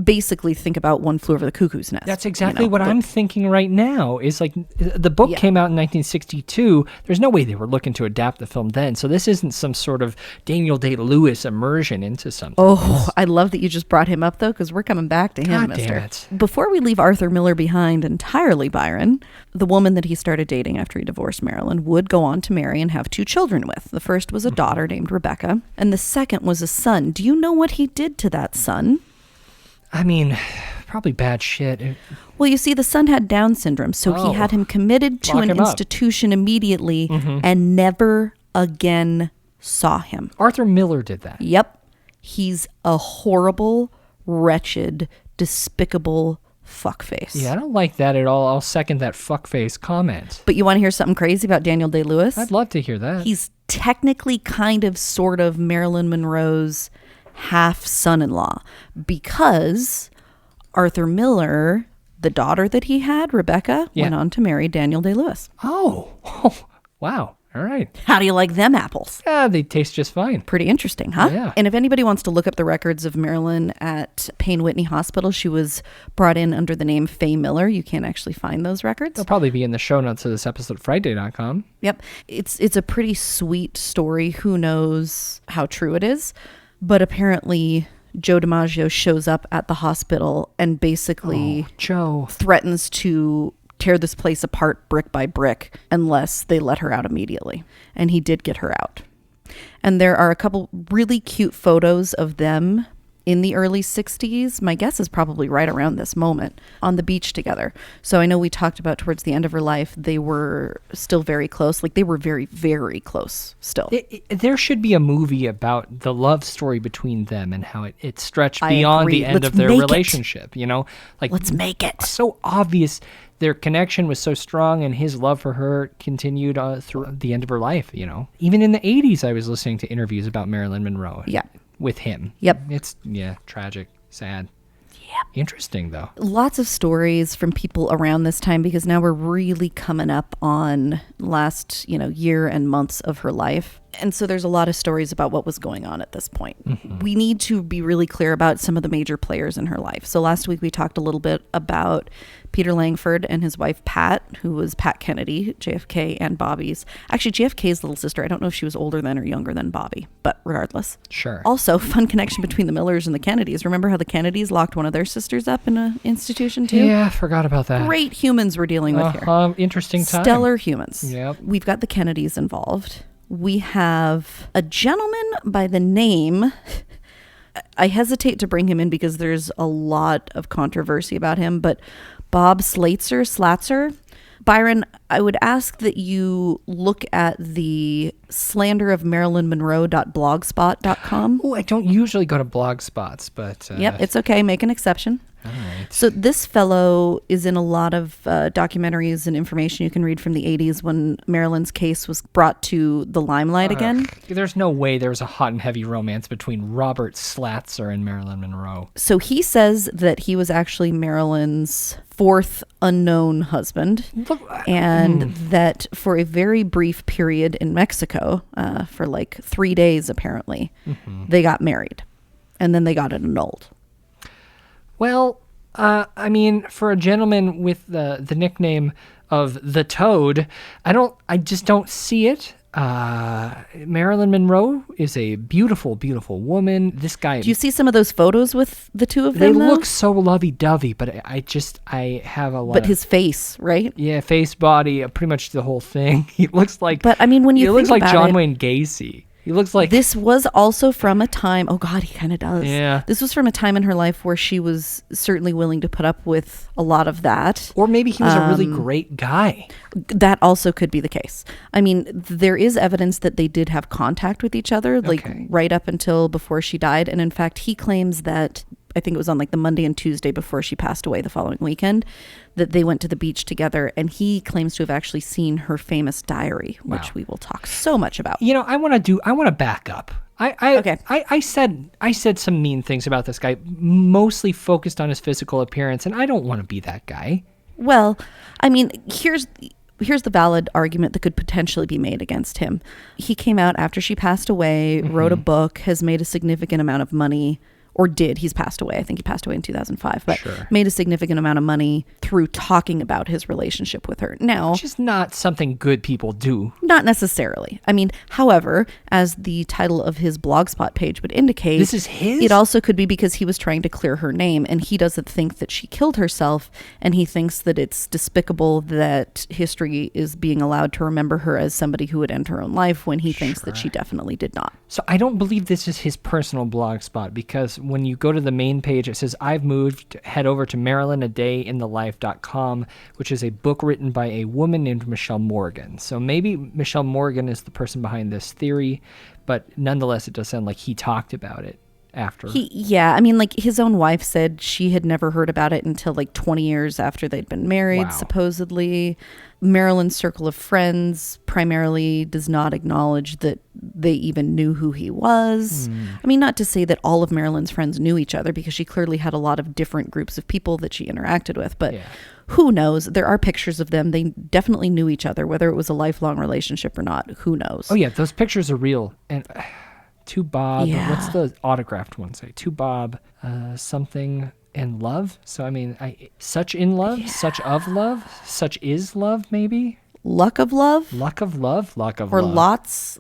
basically think about One Flew Over the Cuckoo's Nest. That's exactly what I'm thinking right now is like the book came out in 1962. There's no way they were looking to adapt the film then. So this isn't some sort of Daniel Day-Lewis immersion into something. Oh, I love that you just brought him up though, because we're coming back to him, God mister. Damn it. Before we leave Arthur Miller behind entirely, Byron, the woman that he started dating after he divorced Marilyn would go on to marry and have 2 children with. The first was a daughter named Rebecca, and the second was a son. Do you know what he did to that son? I mean, probably bad shit. Well, you see, the son had Down syndrome, so he had him committed to an institution immediately and never again saw him. Arthur Miller did that. Yep. He's a horrible, wretched, despicable fuckface. Yeah, I don't like that at all. I'll second that fuckface comment. But you want to hear something crazy about Daniel Day-Lewis? I'd love to hear that. He's technically kind of sort of Marilyn Monroe's half son-in-law, because Arthur Miller, the daughter that he had, Rebecca, went on to marry Daniel Day-Lewis. Oh, wow. All right. How do you like them apples? They taste just fine. Pretty interesting, huh? Yeah. And if anybody wants to look up the records of Marilyn at Payne Whitney Hospital, she was brought in under the name Faye Miller. You can't actually find those records. They'll probably be in the show notes of this episode, Frightday.com. Yep. It's a pretty sweet story. Who knows how true it is? But apparently Joe DiMaggio shows up at the hospital and basically threatens to tear this place apart brick by brick unless they let her out immediately. And he did get her out. And there are a couple really cute photos of them in the early 60s. My guess is probably right around this moment, on the beach together. So I know we talked about towards the end of her life, they were still very close. Like, they were very, very close still. There should be a movie about the love story between them and how it stretched beyond the end of their relationship, you know? Like, let's make it. So obvious. Their connection was so strong, and his love for her continued through the end of her life, you know? Even in the 80s, I was listening to interviews about Marilyn Monroe. Yeah. With him. Yep. It's, tragic, sad. Yeah. Interesting, though. Lots of stories from people around this time, because now we're really coming up on last, year and months of her life. And so there's a lot of stories about what was going on at this point. Mm-hmm. We need to be really clear about some of the major players in her life. So last week we talked a little bit about Peter Langford and his wife Pat, who was Pat Kennedy, JFK and Bobby's. Actually, JFK's little sister. I don't know if she was older than or younger than Bobby, but regardless. Sure. Also, fun connection between the Millers and the Kennedys. Remember how the Kennedys locked one of their sisters up in an institution too? Yeah, I forgot about that. Great humans we're dealing with here. Interesting time. Stellar humans. Yep. We've got the Kennedys involved. We have a gentleman by the name, I hesitate to bring him in because there's a lot of controversy about him, but Bob Slatzer. Byron, I would ask that you look at the slander of Marilyn Monroe.blogspot.com. Oh, I don't usually go to blogspots, but... Yep, it's okay. Make an exception. All right. So this fellow is in a lot of documentaries and information you can read from the 80s when Marilyn's case was brought to the limelight again. There's no way there was a hot and heavy romance between Robert Slatzer and Marilyn Monroe. So he says that he was actually Marilyn's fourth unknown husband, and that for a very brief period in Mexico, for like 3 days apparently, they got married, and then they got it annulled. Well, I mean, for a gentleman with the nickname of the Toad, I just don't see it. Marilyn Monroe is a beautiful, beautiful woman. This guy... Do you see some of those photos with the two of them, They though? look so lovey-dovey, but I have a lot But his face, right? Yeah, face, body, pretty much the whole thing. He looks like... But, I mean, when you think looks like about John it, Wayne Gacy. He looks like... This was also from a time... Oh, God, he kind of does. Yeah. This was from a time in her life where she was certainly willing to put up with a lot of that. Or maybe he was a really great guy. That also could be the case. I mean, there is evidence that they did have contact with each other, like right up until before she died. And in fact, he claims that... I think it was on like the Monday and Tuesday before she passed away the following weekend, that they went to the beach together, and he claims to have actually seen her famous diary, which we will talk so much about. You know, I want to back up. I said some mean things about this guy, mostly focused on his physical appearance, and I don't want to be that guy. Well, I mean, here's the valid argument that could potentially be made against him. He came out after she passed away, wrote a book, has made a significant amount of money. Or did. He's passed away. I think he passed away in 2005. But made a significant amount of money through talking about his relationship with her. Now, which is not something good people do. Not necessarily. I mean, however, as the title of his Blogspot page would indicate, this is his? It also could be because he was trying to clear her name, and he doesn't think that she killed herself, and he thinks that it's despicable that history is being allowed to remember her as somebody who would end her own life when he thinks that she definitely did not. So I don't believe this is his personal Blogspot, because when you go to the main page, it says, I've moved, head over to MarilynADayInTheLife.com, which is a book written by a woman named Michelle Morgan. So maybe Michelle Morgan is the person behind this theory, but nonetheless, it does sound like he talked about it after. Yeah, I mean, like his own wife said she had never heard about it until like 20 years after they'd been married, supposedly. Marilyn's circle of friends primarily does not acknowledge that they even knew who he was. I mean, not to say that all of Marilyn's friends knew each other, because she clearly had a lot of different groups of people that she interacted with, but who knows? There are pictures of them. They definitely knew each other, whether it was a lifelong relationship or not. Who knows? Oh yeah, those pictures are real. And to Bob, what's the autographed one say? To Bob, something in love. So I mean, such in love, such of love, such is love, maybe. Luck of love. Luck of love. Luck of or love.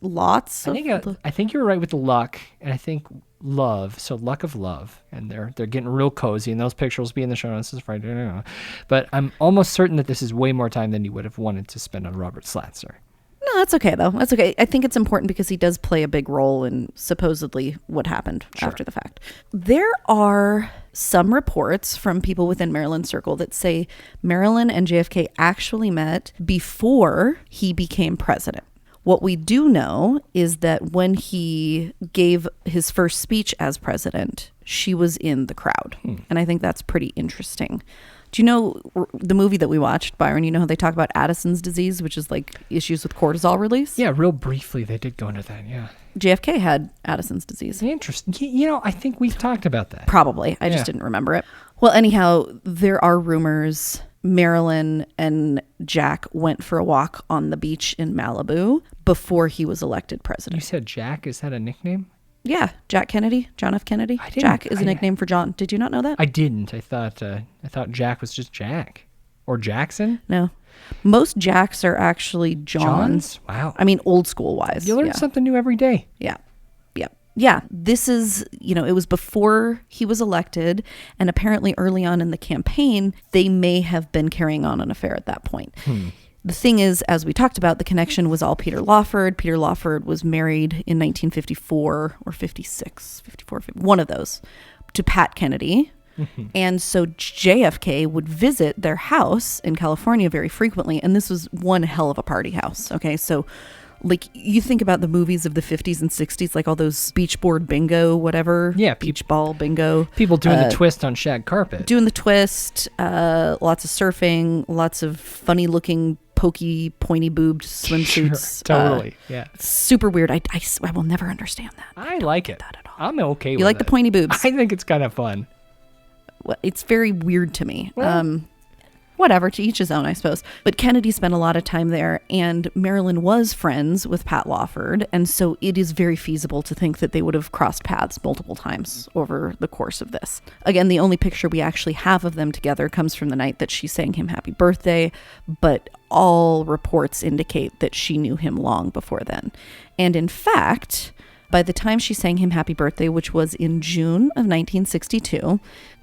Lots. I think you're right with the luck, and I think love. So luck of love, and they're getting real cozy, and those pictures will be in the show notes this Friday. But I'm almost certain that this is way more time than you would have wanted to spend on Robert Slatzer. that's okay, though. That's okay. I think it's important because he does play a big role in supposedly what happened after the fact. There are some reports from people within Marilyn's circle that say Marilyn and JFK actually met before he became president. What we do know is that when he gave his first speech as president, she was in the crowd. And I think that's pretty interesting. Do you know the movie that we watched, Byron? You know how they talk about Addison's disease, which is like issues with cortisol release? Yeah, real briefly they did go into that, yeah. JFK had Addison's disease. Interesting. You know, I think we've talked about that. Probably. I just didn't remember it. Well, anyhow, there are rumors Marilyn and Jack went for a walk on the beach in Malibu before he was elected president. You said Jack? Is that a nickname? Yeah, Jack Kennedy, John F. Kennedy. Jack is a nickname for John. Did you not know that? I didn't. I thought Jack was just Jack. Or Jackson? No. Most Jacks are actually Johns. Wow. I mean, old school wise. You learn something new every day. Yeah. Yeah, this is, it was before he was elected, and apparently early on in the campaign, they may have been carrying on an affair at that point. The thing is, as we talked about, the connection was all Peter Lawford. Peter Lawford was married in 1954 or 56, 54, one of those, to Pat Kennedy. And so JFK would visit their house in California very frequently, and this was one hell of a party house. Okay, so like you think about the movies of the 50s and 60s, like all those beach board bingo, whatever. Yeah. Beach ball bingo. People doing the twist on shag carpet. Doing the twist, lots of surfing, lots of funny looking, pokey, pointy boobed swimsuits. Sure, totally. Yeah. Super weird. I will never understand that. I like it. That at all. I'm okay with it. You like the pointy boobs? I think it's kind of fun. Well, it's very weird to me. Well, whatever, to each his own, I suppose. But Kennedy spent a lot of time there, and Marilyn was friends with Pat Lawford, and so it is very feasible to think that they would have crossed paths multiple times over the course of this. Again, the only picture we actually have of them together comes from the night that she sang him happy birthday, but all reports indicate that she knew him long before then. And in fact, by the time she sang him happy birthday, which was in June of 1962,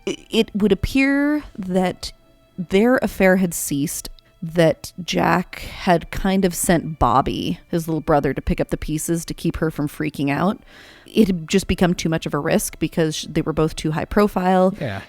it would appear that their affair had ceased, that Jack had kind of sent Bobby, his little brother, to pick up the pieces to keep her from freaking out. It had just become too much of a risk because they were both too high profile. Yeah.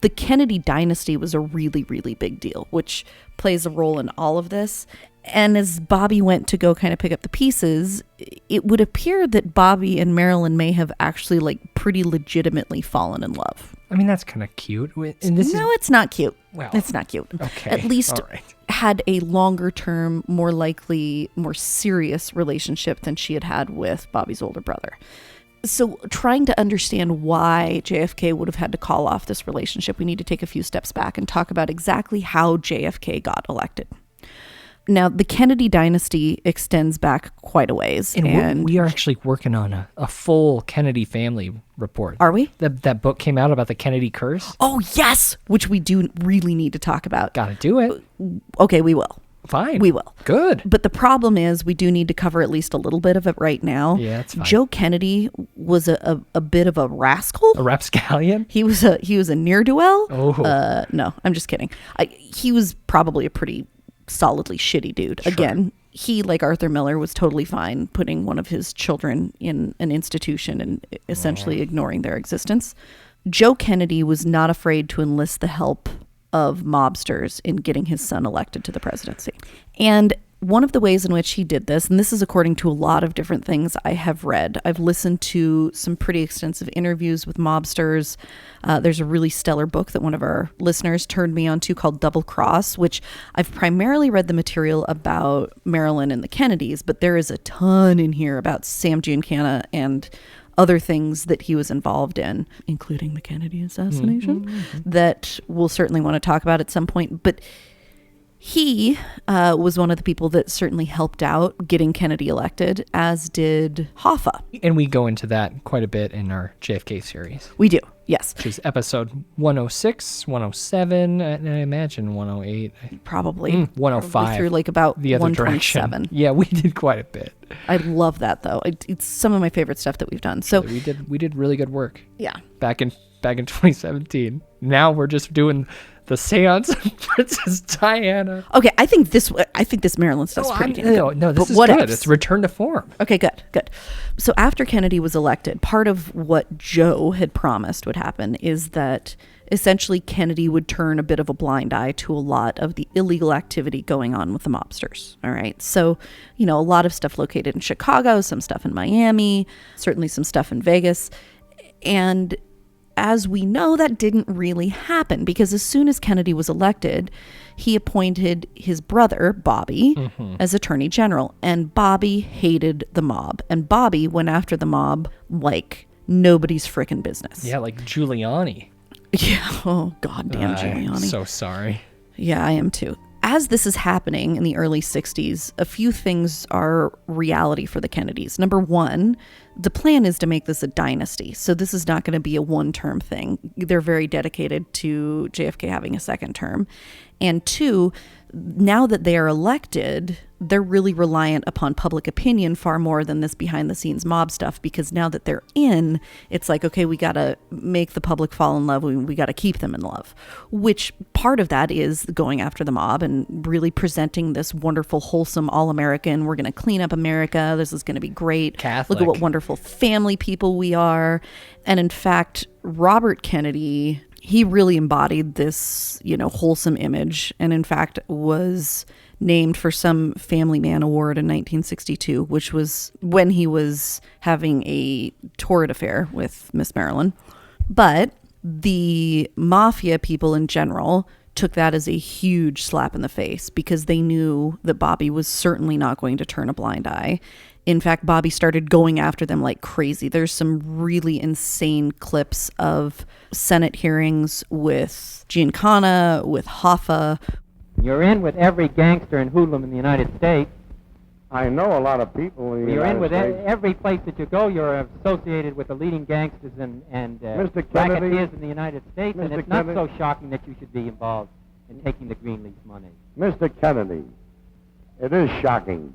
The Kennedy dynasty was a really, really big deal, which plays a role in all of this. And as Bobby went to go kind of pick up the pieces, it would appear that Bobby and Marilyn may have actually like pretty legitimately fallen in love. I mean, that's kind of cute. And it's not cute. Well, it's not cute. Okay. At least all right. Had a longer term, more likely, more serious relationship than she had with Bobby's older brother. So trying to understand why JFK would have had to call off this relationship, we need to take a few steps back and talk about exactly how JFK got elected. Now, the Kennedy dynasty extends back quite a ways. And we are actually working on a full Kennedy family report. Are we? That book came out about the Kennedy curse. Oh, yes! Which we do really need to talk about. Gotta do it. Okay, we will. Fine. We will. Good. But the problem is we do need to cover at least a little bit of it right now. Yeah, that's fine. Joe Kennedy was a bit of a rascal. A rapscallion? He was a ne'er-do-well. Oh. No, I'm just kidding. He was probably a pretty solidly shitty dude. Sure. Again, he, like Arthur Miller, was totally fine putting one of his children in an institution and essentially ignoring their existence. Joe Kennedy was not afraid to enlist the help of mobsters in getting his son elected to the presidency. And one of the ways in which he did this, and this is according to a lot of different things I have read. I've listened to some pretty extensive interviews with mobsters. There's a really stellar book that one of our listeners turned me on to called Double Cross, which I've primarily read the material about Marilyn and the Kennedys, but there is a ton in here about Sam Giancana and other things that he was involved in, including the Kennedy assassination, that we'll certainly want to talk about at some point. But he was one of the people that certainly helped out getting Kennedy elected, as did Hoffa. And we go into that quite a bit in our JFK series. We do, yes. Which is episode 106, 107, and I imagine 108. Probably. 105. Probably through like about the other 127. Direction. Yeah, we did quite a bit. I love that, though. It's some of my favorite stuff that we've done. So we did really good work. Yeah. Back in 2017. Now we're just doing The Seance of Princess Diana. Okay, I think this Marilyn stuff's pretty damn good. No, this But is what good. ifs? It's return to form. Okay, good. So after Kennedy was elected, part of what Joe had promised would happen is that essentially Kennedy would turn a bit of a blind eye to a lot of the illegal activity going on with the mobsters. All right. So, a lot of stuff located in Chicago, some stuff in Miami, certainly some stuff in Vegas. And as we know, that didn't really happen because as soon as Kennedy was elected, he appointed his brother, Bobby, as Attorney General. And Bobby hated the mob. And Bobby went after the mob like nobody's frickin' business. Yeah, like Giuliani. Yeah. Oh, goddamn Giuliani. I'm so sorry. Yeah, I am too. As this is happening in the early 60s, a few things are reality for the Kennedys. Number one, the plan is to make this a dynasty. So this is not going to be a one-term thing. They're very dedicated to JFK having a second term. And two, now that they are elected, they're really reliant upon public opinion far more than this behind-the-scenes mob stuff, because now that they're in, it's like, okay, we got to make the public fall in love. We got to keep them in love, which part of that is going after the mob and really presenting this wonderful, wholesome, all-American, we're going to clean up America. This is going to be great. Catholic. Look at what wonderful family people we are. And in fact, Robert Kennedy, he really embodied this, wholesome image, and in fact was named for some Family Man Award in 1962, which was when he was having a torrid affair with Miss Marilyn. But the mafia people in general took that as a huge slap in the face because they knew that Bobby was certainly not going to turn a blind eye. In fact, Bobby started going after them like crazy. There's some really insane clips of Senate hearings with Giancana, with Hoffa. You're in with every gangster and hoodlum in the United States. I know a lot of people in the You're in United with States. every place that you go. You're associated with the leading gangsters and Mr. Kennedy, racketeers in the United States, and Mr. it's not Kennedy. so shocking that you should be involved in taking the Greenleaf money. Mr. Kennedy, it is shocking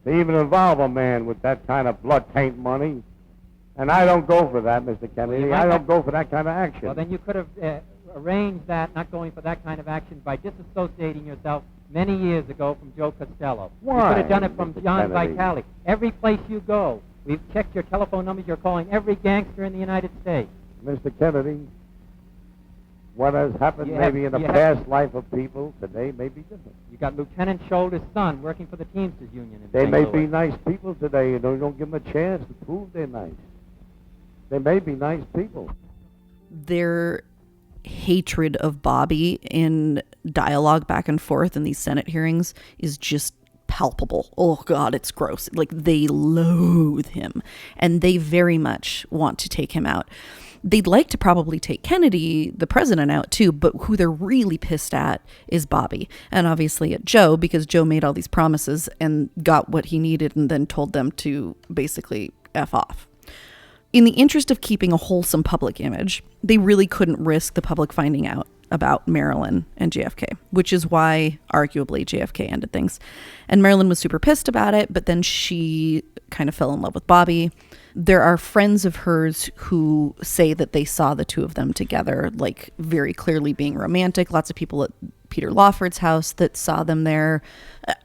to even involve a man with that kind of blood taint money. And I don't go for that, Mr. Kennedy. Well, I don't go for that kind of action. Well, then you could have arranged that, not going for that kind of action, by disassociating yourself many years ago from Joe Costello. Why, You could have done it from Mr. John Kennedy? Vitale. Every place you go, we've checked your telephone numbers. You're calling every gangster in the United States. Mr. Kennedy, what has happened maybe in the past life of people today may be different. You got Lieutenant Shoulder's son working for the Teamsters Union in They St. may Louis. be nice people today. You don't give them a chance to prove they're nice. They may be nice people. Their hatred of Bobby in dialogue back and forth in these Senate hearings is just palpable. Oh God, it's gross. Like, they loathe him and they very much want to take him out. They'd like to probably take Kennedy, the president, out too, but who they're really pissed at is Bobby. And obviously at Joe, because Joe made all these promises and got what he needed and then told them to basically F off. In the interest of keeping a wholesome public image, they really couldn't risk the public finding out about Marilyn and JFK, which is why, arguably, JFK ended things. And Marilyn was super pissed about it, but then she kind of fell in love with Bobby. There are friends of hers who say that they saw the two of them together, like very clearly being romantic. Lots of people at Peter Lawford's house that saw them there.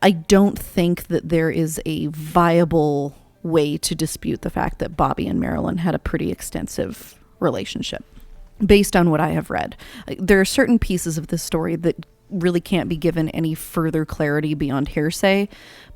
I don't think that there is a viable way to dispute the fact that Bobby and Marilyn had a pretty extensive relationship, based on what I have read. There are certain pieces of this story that really can't be given any further clarity beyond hearsay,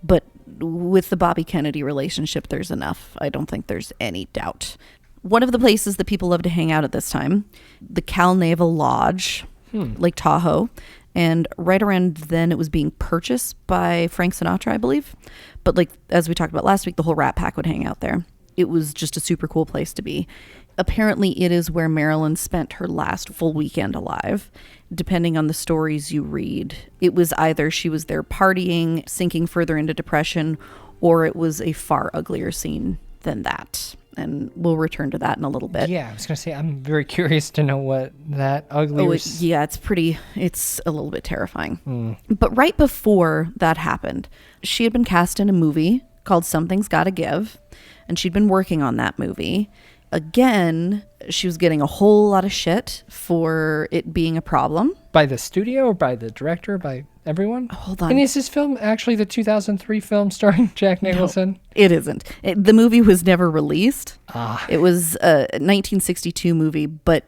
but with the Bobby Kennedy relationship, there's enough. I don't think there's any doubt. One of the places that people love to hang out at this time, the Cal Naval Lodge, Lake Tahoe, and right around then it was being purchased by Frank Sinatra, I believe. But like, as we talked about last week, the whole Rat Pack would hang out there. It was just a super cool place to be. Apparently, it is where Marilyn spent her last full weekend alive. Depending on the stories you read, it was either she was there partying, sinking further into depression, or it was a far uglier scene than that. And we'll return to that in a little bit. Yeah, I was going to say, I'm very curious to know what that uglier... Yeah, it's a little bit terrifying. But right before that happened, she had been cast in a movie called Something's Gotta Give, and she'd been working on that movie. again, she was getting a whole lot of shit for it being a problem. By the studio or by the director, by everyone? Hold on. And is this film actually the 2003 film starring Jack Nicholson? No, it isn't. The movie was never released. It was a 1962 movie, but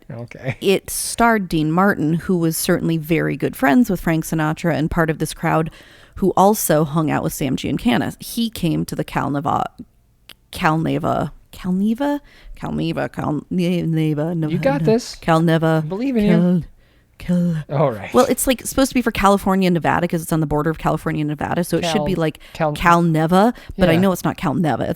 it starred Dean Martin, who was certainly very good friends with Frank Sinatra and part of this crowd who also hung out with Sam Giancana. He came to the Calneva. You got this. Calneva. I believe in you. All right. Well, it's like supposed to be for California and Nevada because it's on the border of California and Nevada, so it should be like Calneva, but I know it's not Calneva.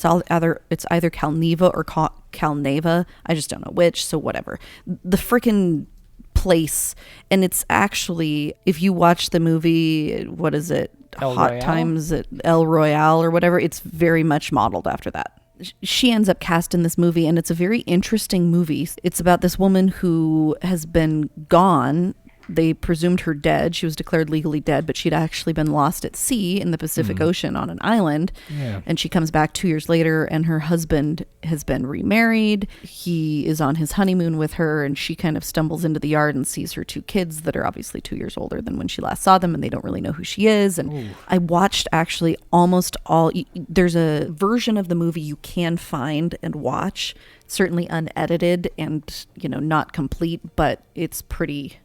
It's either Calneva or Calneva. I just don't know which, so whatever. The freaking place, and it's actually, if you watch the movie, what is it? Hot Times at El Royale or whatever, it's very much modeled after that. She ends up cast in this movie, and it's a very interesting movie. It's about this woman who has been gone. They presumed her dead. She was declared legally dead, but she'd actually been lost at sea in the Pacific Ocean on an island. Yeah. And she comes back 2 years later, and her husband has been remarried. He is on his honeymoon with her, and she kind of stumbles into the yard and sees her 2 kids that are obviously 2 years older than when she last saw them, and they don't really know who she is. And I watched actually almost all. There's a version of the movie you can find and watch, certainly unedited and, not complete, but it's pretty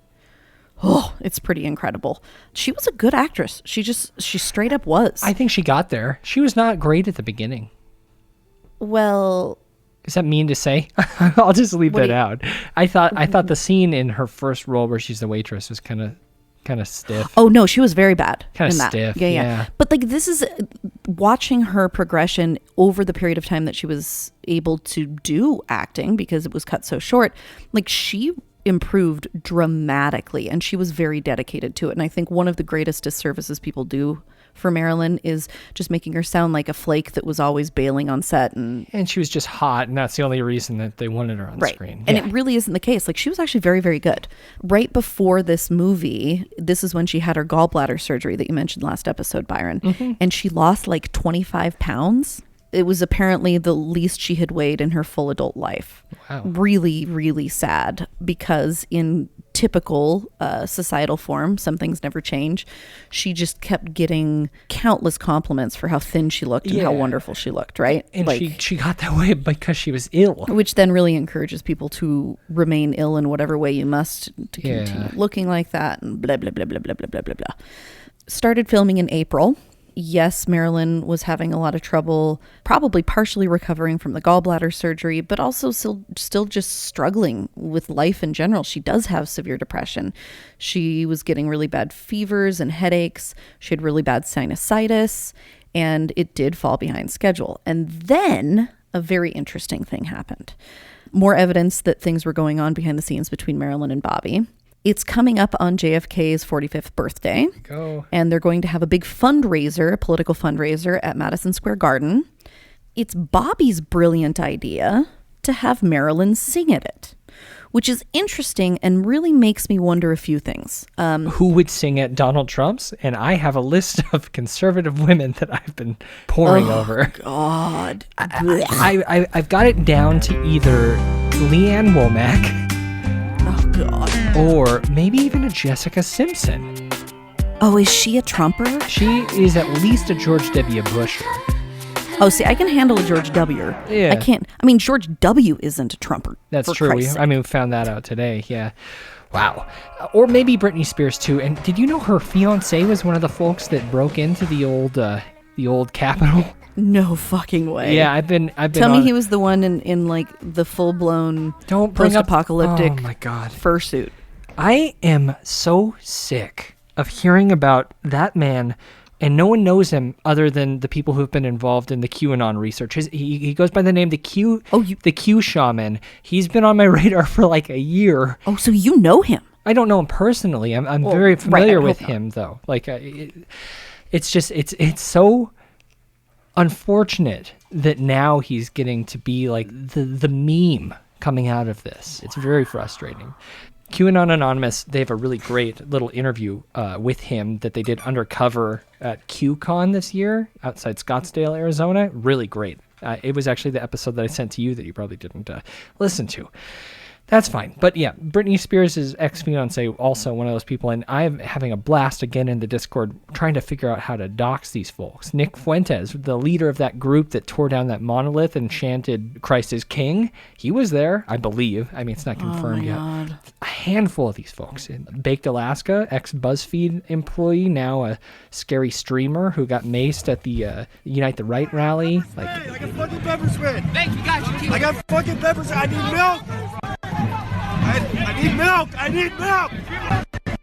incredible. She was a good actress. She straight up was. I think she got there. She was not great at the beginning. Well, is that mean to say? I'll just leave that out. I thought the scene in her first role where she's the waitress was kind of stiff. Oh no, she was very bad. Kind of stiff. Yeah. But like, this is watching her progression over the period of time that she was able to do acting, because it was cut so short. Like, she improved dramatically, and she was very dedicated to it. And I think one of the greatest disservices people do for Marilyn is just making her sound like a flake that was always bailing on set, and she was just hot, and that's the only reason that they wanted her on screen. And it really isn't the case. Like, she was actually very, very good. Right before this movie, this is when she had her gallbladder surgery that you mentioned last episode, Byron, and she lost like 25 pounds. It was apparently the least she had weighed in her full adult life. Wow. Really, really sad, because in typical societal form, some things never change. She just kept getting countless compliments for how thin she looked and how wonderful she looked, right? And she got that way because she was ill. Which then really encourages people to remain ill in whatever way you must to continue looking like that, and blah, blah, blah, blah, blah, blah, blah, blah, blah. Started filming in April. Yes, Marilyn was having a lot of trouble, probably partially recovering from the gallbladder surgery, but also still just struggling with life in general. She does have severe depression. She was getting really bad fevers and headaches. She had really bad sinusitis, and it did fall behind schedule. And then a very interesting thing happened. More evidence that things were going on behind the scenes between Marilyn and Bobby. It's coming up on JFK's 45th birthday. And they're going to have a big fundraiser, a political fundraiser at Madison Square Garden. It's Bobby's brilliant idea to have Marilyn sing at it, which is interesting and really makes me wonder a few things. Who would sing at Donald Trump's? And I have a list of conservative women that I've been poring over. God. I've got it down to either Leanne Womack. God. Or maybe even a Jessica Simpson. Oh, is she a Trumper? She is at least a George W. Busher. Oh, see, I can handle a George W. Yeah. I can't. I mean, George W. isn't a Trumper. That's true. We found that out today. Yeah. Wow. Or maybe Britney Spears too. And did you know her fiance was one of the folks that broke into the old Capitol? No fucking way. Yeah, I've been. Tell me he was the one in like the full blown post-apocalyptic fursuit. I am so sick of hearing about that man, and no one knows him other than the people who have been involved in the QAnon research. He goes by the name the Q Shaman. He's been on my radar for like a year. Oh, so you know him? I don't know him personally. I'm very familiar with him though. Like it's so unfortunate that now he's getting to be like the meme coming out of this. It's very frustrating. QAnon Anonymous, they have a really great little interview with him that they did undercover at QCon this year outside Scottsdale, Arizona. Really great. It was actually the episode that I sent to you that you probably didn't listen to. That's fine. But yeah, Britney Spears' ex-fiance, also one of those people, and I'm having a blast again in the Discord trying to figure out how to dox these folks. Nick Fuentes, the leader of that group that tore down that monolith and chanted Christ is King, he was there, I believe. I mean, it's not confirmed yet. God. A handful of these folks. Baked Alaska, ex-BuzzFeed employee, now a scary streamer who got maced at the Unite the Right rally. Hey, I got fucking pepper spray. Thank you, guys. I got fucking pepper spray. I need milk. I need milk! I need milk!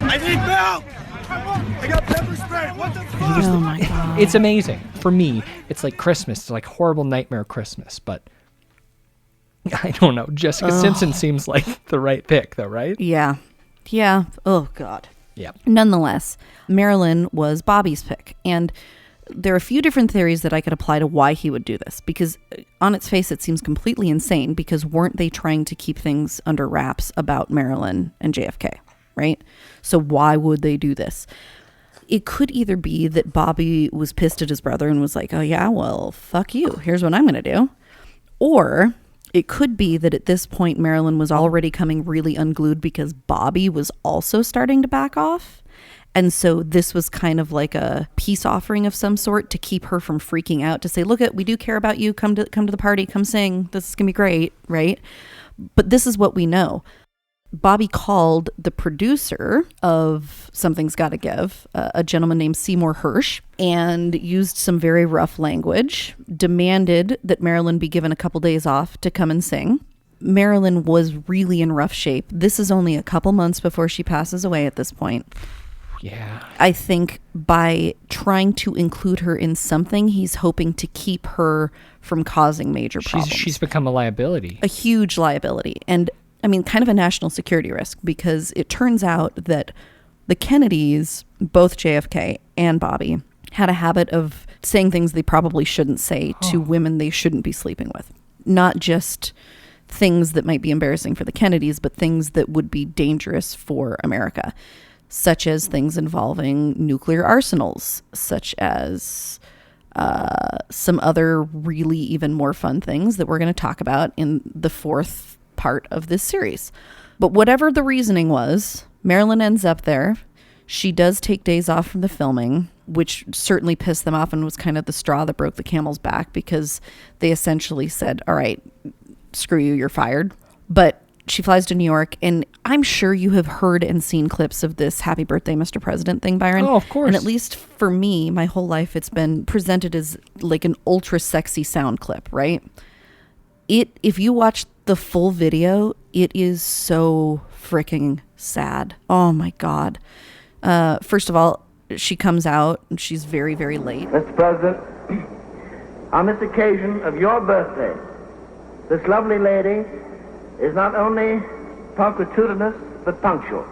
I need milk! I got pepper spray! What the fuck? Oh my God. It's amazing. For me, it's like Christmas. It's like horrible nightmare Christmas, but I don't know. Jessica Simpson seems like the right pick, though, right? Yeah. Yeah. Oh, God. Yeah. Nonetheless, Marilyn was Bobby's pick. And there are a few different theories that I could apply to why he would do this, because on its face, it seems completely insane, because weren't they trying to keep things under wraps about Marilyn and JFK, right? So why would they do this? It could either be that Bobby was pissed at his brother and was like, oh yeah, well, fuck you. Here's what I'm going to do. Or it could be that at this point, Marilyn was already coming really unglued because Bobby was also starting to back off. And so this was kind of like a peace offering of some sort to keep her from freaking out, to say, look, we do care about you. Come to the party. Come sing. This is going to be great, right? But this is what we know. Bobby called the producer of Something's Gotta Give, a gentleman named Seymour Hirsch, and used some very rough language, demanded that Marilyn be given a couple days off to come and sing. Marilyn was really in rough shape. This is only a couple months before she passes away at this point. Yeah. I think by trying to include her in something, he's hoping to keep her from causing major problems. She's become a liability. A huge liability. And I mean, kind of a national security risk, because it turns out that the Kennedys, both JFK and Bobby, had a habit of saying things they probably shouldn't say to women they shouldn't be sleeping with. Not just things that might be embarrassing for the Kennedys, but things that would be dangerous for America, such as things involving nuclear arsenals, such as some other really even more fun things that we're going to talk about in the fourth part of this series. But whatever the reasoning was, Marilyn ends up there. She does take days off from the filming, which certainly pissed them off and was kind of the straw that broke the camel's back, because they essentially said, all right, screw you, you're fired. But she flies to New York, and I'm sure you have heard and seen clips of this Happy Birthday, Mr. President thing, Byron. Oh, of course. And at least for me, my whole life, it's been presented as like an ultra sexy sound clip, right? If you watch the full video, it is so freaking sad. Oh my God. First of all, she comes out and she's very, very late. Mr. President, on this occasion of your birthday, this lovely lady is not only punctilious, but punctual.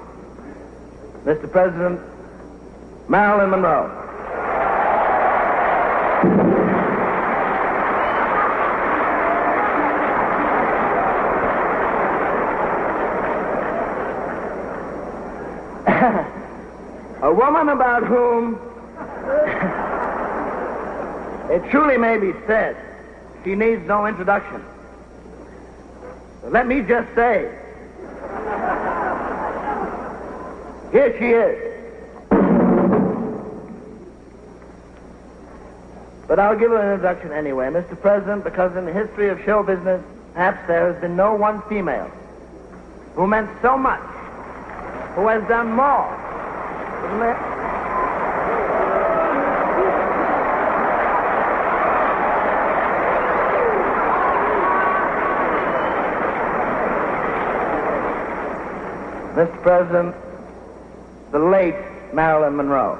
Mr. President, Marilyn Monroe. A woman about whom it truly may be said she needs no introduction. But let me just say, here she is. But I'll give her an introduction anyway, Mr. President, because in the history of show business, perhaps there has been no one female who meant so much, who has done more. Mr. President, the late Marilyn Monroe.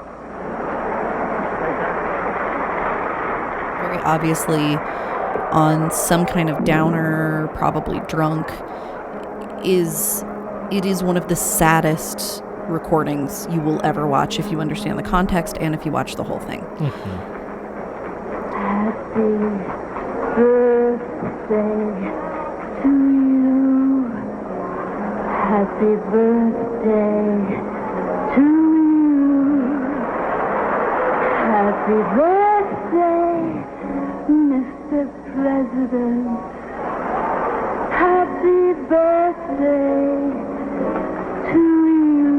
Very obviously on some kind of downer, probably drunk. It is one of the saddest recordings you will ever watch if you understand the context and if you watch the whole thing. Mm-hmm. Happy birthday to you. Happy birthday to you. Happy birthday, Mr. Mr. President, happy birthday to you.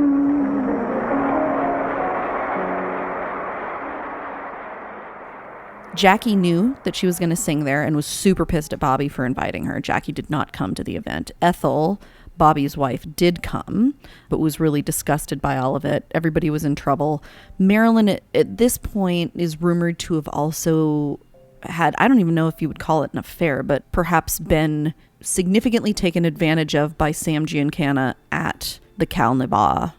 Jackie knew that she was going to sing there and was super pissed at Bobby for inviting her. Jackie did not come to the event. Ethel, Bobby's wife, did come, but was really disgusted by all of it. Everybody was in trouble. Marilyn, at this point, is rumored to have also had, I don't even know if you would call it an affair, but perhaps been significantly taken advantage of by Sam Giancana at the Calneva,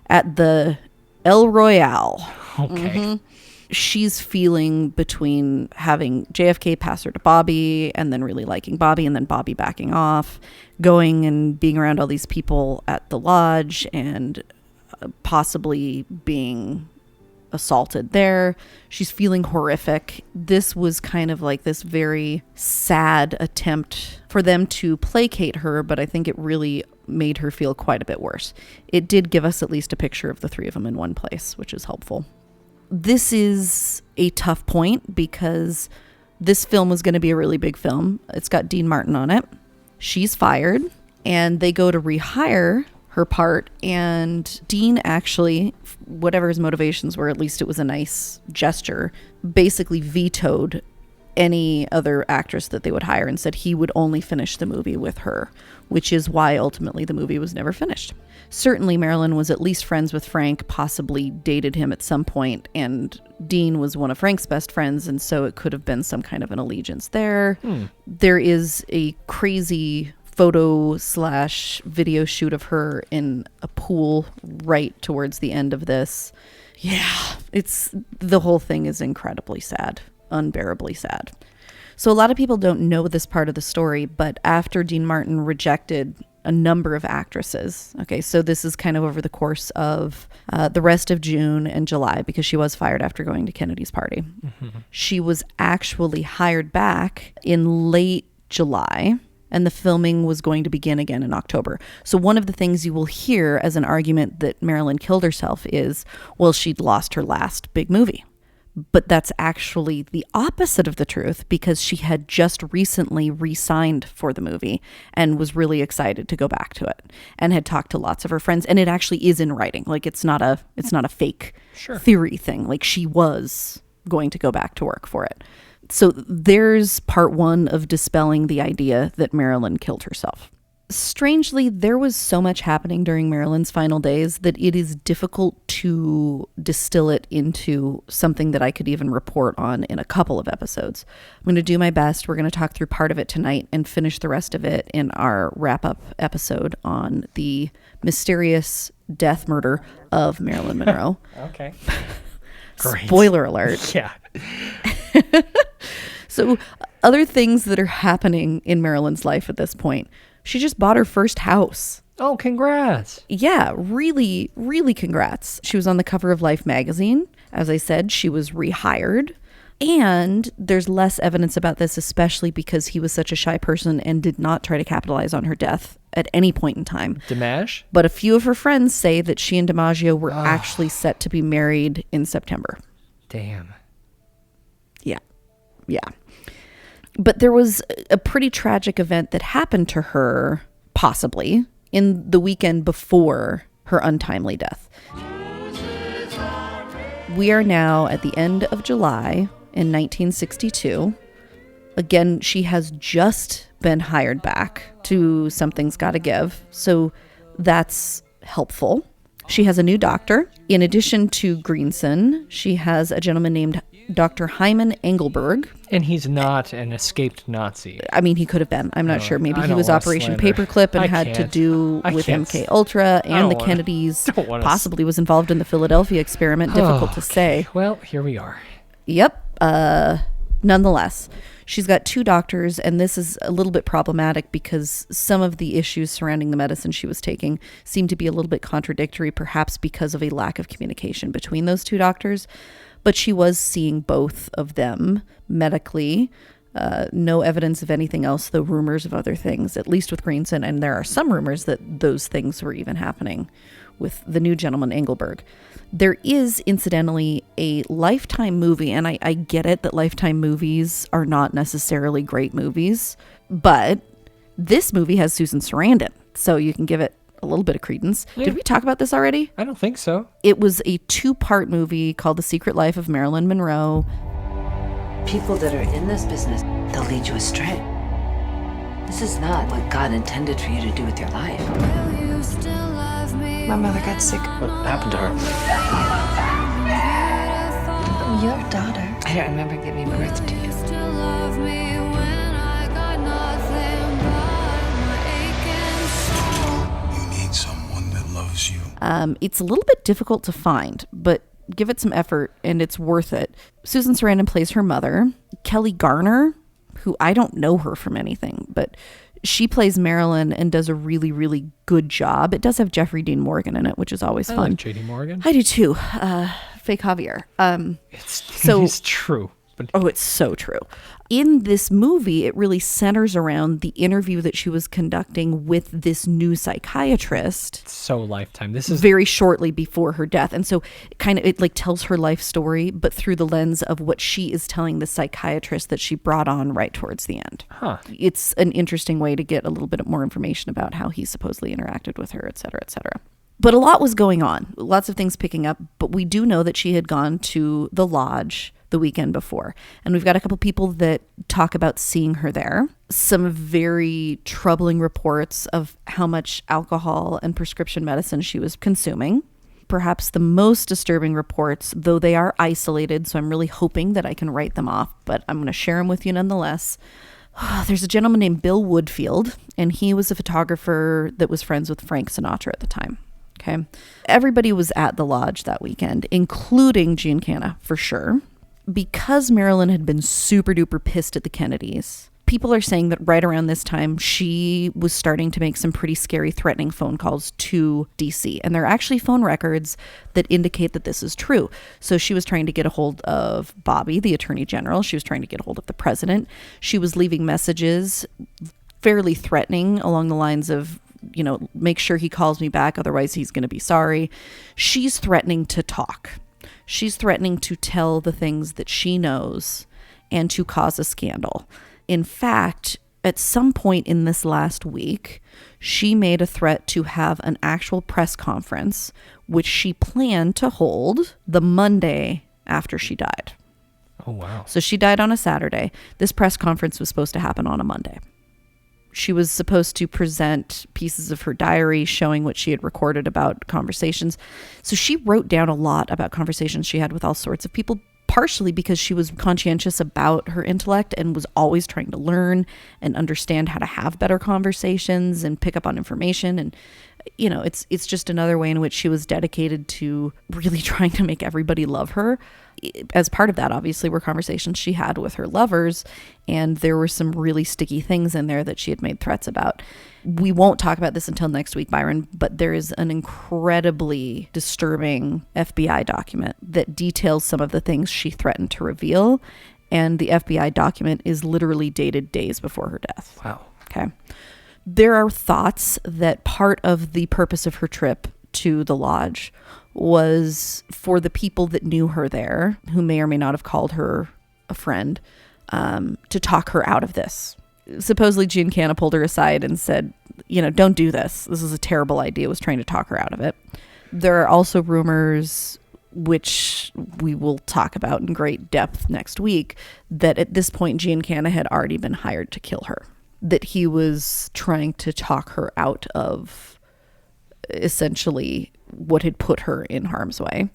at the El Royale. Okay. She's feeling between having JFK pass her to Bobby and then really liking Bobby and then Bobby backing off, going and being around all these people at the lodge and possibly being assaulted there. She's feeling horrific. This was kind of like this very sad attempt for them to placate her, but I think it really made her feel quite a bit worse. It did give us at least a picture of the three of them in one place, which is helpful. This is a tough point because this film was going to be a really big film. It's got Dean Martin on it. She's fired and they go to rehire her part, and Dean actually, whatever his motivations were, at least it was a nice gesture, basically vetoed any other actress that they would hire and said he would only finish the movie with her, which is why ultimately the movie was never finished. Certainly Marilyn was at least friends with Frank, possibly dated him at some point, and Dean was one of Frank's best friends, and so it could have been some kind of an allegiance there. There is a crazy photo/video shoot of her in a pool right towards the end of this. Yeah, the whole thing is incredibly sad, unbearably sad. So a lot of people don't know this part of the story, but after Dean Martin rejected a number of actresses, okay, so this is kind of over the course of the rest of June and July, because she was fired after going to Kennedy's party. She was actually hired back in late July, and the filming was going to begin again in October. So one of the things you will hear as an argument that Marilyn killed herself is, well, she'd lost her last big movie. But that's actually the opposite of the truth, because she had just recently re-signed for the movie and was really excited to go back to it and had talked to lots of her friends. And it actually is in writing. Like, it's not a fake theory thing. Like, she was going to go back to work for it. So there's part one of dispelling the idea that Marilyn killed herself. Strangely, there was so much happening during Marilyn's final days that it is difficult to distill it into something that I could even report on in a couple of episodes. I'm going to do my best. We're going to talk through part of it tonight and finish the rest of it in our wrap-up episode on the mysterious death murder of Marilyn Monroe. Okay. Great. Spoiler alert. Yeah. So other things that are happening in Marilyn's life at this point. She just bought her first house. Oh, congrats. Yeah, really, really congrats. She was on the cover of Life magazine. As I said, she was rehired. And there's less evidence about this, especially because he was such a shy person and did not try to capitalize on her death at any point in time. Dimash? But a few of her friends say that she and DiMaggio were actually set to be married in September. Damn. Yeah. But there was a pretty tragic event that happened to her, possibly, in the weekend before her untimely death. We are now at the end of July in 1962. Again, she has just been hired back to Something's Gotta Give, so that's helpful. She has a new doctor. In addition to Greenson, she has a gentleman named Dr. Hyman Engelberg. And he's not an escaped Nazi. I mean, he could have been. I'm not sure. Maybe he was Operation Paperclip and had to do with MK Ultra and the Kennedys. Possibly was involved in the Philadelphia experiment. Difficult to say. Well, here we are. Yep. Nonetheless, she's got two doctors, and this is a little bit problematic because some of the issues surrounding the medicine she was taking seem to be a little bit contradictory, perhaps because of a lack of communication between those two doctors. But she was seeing both of them medically. No evidence of anything else, though rumors of other things, at least with Greenson. And there are some rumors that those things were even happening with the new gentleman, Engelberg. There is, incidentally, a Lifetime movie, and I get it that Lifetime movies are not necessarily great movies, but this movie has Susan Sarandon, so you can give it a little bit of credence. Yeah. Did we talk about this already? I don't think so. It was a 2-part movie called The Secret Life of Marilyn Monroe. People that are in this business, they'll lead you astray. This is not what God intended for you to do with your life. My mother got sick. What happened to her? Your daughter. I don't remember giving birth to you. You need someone that loves you. It's a little bit difficult to find, but give it some effort and it's worth it. Susan Sarandon plays her mother. Kelly Garner, who I don't know her from anything, but she plays Marilyn and does a really, really good job. It does have Jeffrey Dean Morgan in it, which is always I fun. like J.D. Morgan. I do too. Fake Javier. It's true. But oh, it's so true. In this movie, it really centers around the interview that she was conducting with this new psychiatrist. So Lifetime. This is very shortly before her death. And so it like tells her life story, but through the lens of what she is telling the psychiatrist that she brought on right towards the end. Huh. It's an interesting way to get a little bit more information about how he supposedly interacted with her, et cetera, et cetera. But a lot was going on, lots of things picking up. But we do know that she had gone to the lodge the weekend before. And we've got a couple people that talk about seeing her there. Some very troubling reports of how much alcohol and prescription medicine she was consuming. Perhaps the most disturbing reports, though they are isolated, so I'm really hoping that I can write them off, but I'm going to share them with you nonetheless. There's a gentleman named Bill Woodfield, and he was a photographer that was friends with Frank Sinatra at the time. Okay. Everybody was at the lodge that weekend, including Giancana, for sure. Because Marilyn had been super duper pissed at the Kennedys, people are saying that right around this time, she was starting to make some pretty scary, threatening phone calls to DC. And there are actually phone records that indicate that this is true. So she was trying to get a hold of Bobby, the Attorney General. She was trying to get a hold of the president. She was leaving messages fairly threatening along the lines of, you know, make sure he calls me back, otherwise he's going to be sorry. She's threatening to talk. She's threatening to tell the things that she knows and to cause a scandal. In fact, at some point in this last week, she made a threat to have an actual press conference, which she planned to hold the Monday after she died. Oh, wow. So she died on a Saturday. This press conference was supposed to happen on a Monday. She was supposed to present pieces of her diary showing what she had recorded about conversations. So she wrote down a lot about conversations she had with all sorts of people, partially because she was conscientious about her intellect and was always trying to learn and understand how to have better conversations and pick up on information. And, you know, it's just another way in which she was dedicated to really trying to make everybody love her. As part of that, obviously, were conversations she had with her lovers, and there were some really sticky things in there that she had made threats about. We won't talk about this until next week, Byron, but there is an incredibly disturbing FBI document that details some of the things she threatened to reveal, and the FBI document is literally dated days before her death. Wow. Okay. There are thoughts that part of the purpose of her trip to the lodge was for the people that knew her there, who may or may not have called her a friend, to talk her out of this. Supposedly Giancana pulled her aside and said, you know, don't do this. This is a terrible idea, was trying to talk her out of it. There are also rumors, which we will talk about in great depth next week, that at this point Giancana had already been hired to kill her. That he was trying to talk her out of essentially what had put her in harm's way.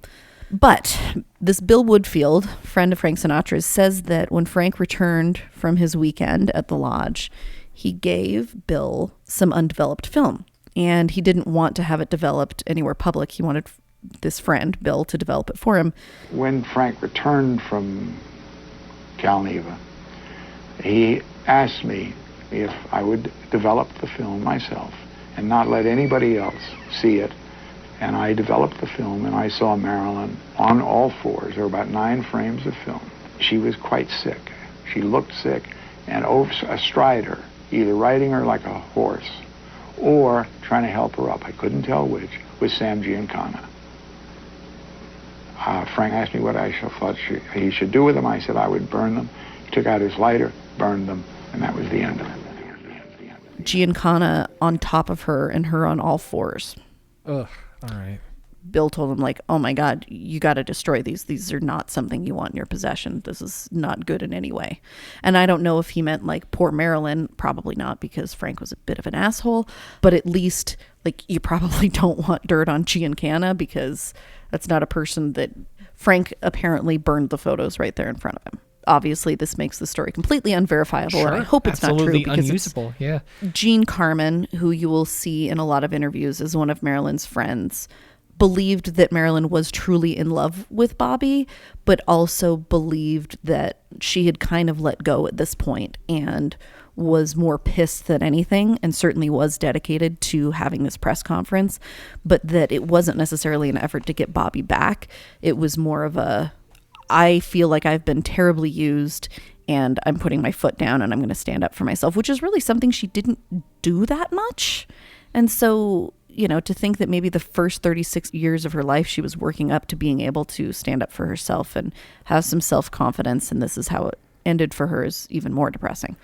But this Bill Woodfield, friend of Frank Sinatra's, says that when Frank returned from his weekend at the lodge, he gave Bill some undeveloped film. And he didn't want to have it developed anywhere public. He wanted this friend, Bill, to develop it for him. When Frank returned from Calneva, he asked me if I would develop the film myself and not let anybody else see it. And I developed the film, and I saw Marilyn on all fours. There were about 9 frames of film. She was quite sick. She looked sick, and astride her, either riding her like a horse or trying to help her up. I couldn't tell which, was Sam Giancana. Frank asked me what I thought he should do with them. I said I would burn them. He took out his lighter, burned them, and that was the end of it. Giancana on top of her and her on all fours. Ugh, all right. Bill told him, like, oh my God, you got to destroy these. These are not something you want in your possession. This is not good in any way. And I don't know if he meant like poor Marilyn. Probably not, because Frank was a bit of an asshole. But at least, like, you probably don't want dirt on Giancana, because that's not a person that... Frank apparently burned the photos right there in front of him. Obviously, this makes the story completely unverifiable, and I hope it's not true, because unusable. Yeah. Jean Carmen, who you will see in a lot of interviews as one of Marilyn's friends, believed that Marilyn was truly in love with Bobby, but also believed that she had kind of let go at this point and was more pissed than anything, and certainly was dedicated to having this press conference, but that it wasn't necessarily an effort to get Bobby back. It was more of a, I feel like I've been terribly used and I'm putting my foot down and I'm going to stand up for myself, which is really something she didn't do that much. And so, you know, to think that maybe the first 36 years of her life she was working up to being able to stand up for herself and have some self-confidence, and this is how it ended for her, is even more depressing.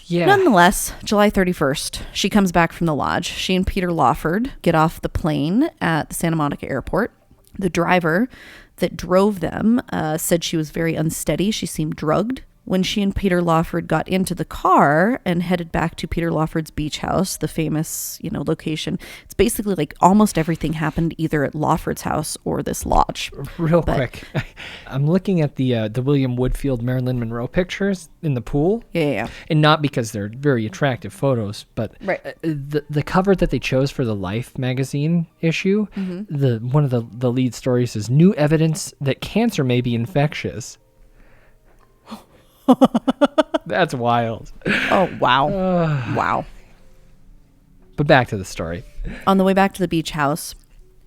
Yeah. Nonetheless, July 31st, she comes back from the lodge. She and Peter Lawford get off the plane at the Santa Monica airport. The driver that drove them said she was very unsteady. She seemed drugged. When she and Peter Lawford got into the car and headed back to Peter Lawford's beach house, the famous, you know, location, it's basically like almost everything happened either at Lawford's house or this lodge. Real quick, I'm looking at the William Woodfield Marilyn Monroe pictures in the pool. Yeah. And not because they're very attractive photos, but the cover that they chose for the Life magazine issue, one of the lead stories is new evidence that cancer may be infectious. That's wild. Oh, wow. Wow. But back to the story. On the way back to the beach house,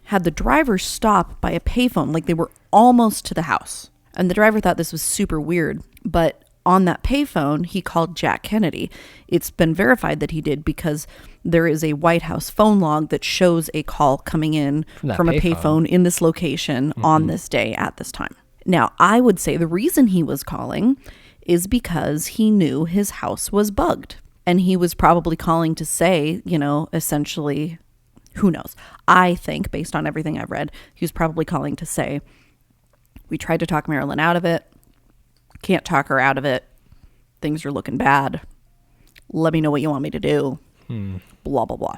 had the driver stop by a payphone, like they were almost to the house. And the driver thought this was super weird, but on that payphone, he called Jack Kennedy. It's been verified that he did, because there is a White House phone log that shows a call coming in from a payphone in this location on this day at this time. Now, I would say the reason he was calling is because he knew his house was bugged. And he was probably calling to say, you know, essentially, who knows? I think, based on everything I've read, he was probably calling to say, we tried to talk Marilyn out of it. Can't talk her out of it. Things are looking bad. Let me know what you want me to do. Blah, blah, blah.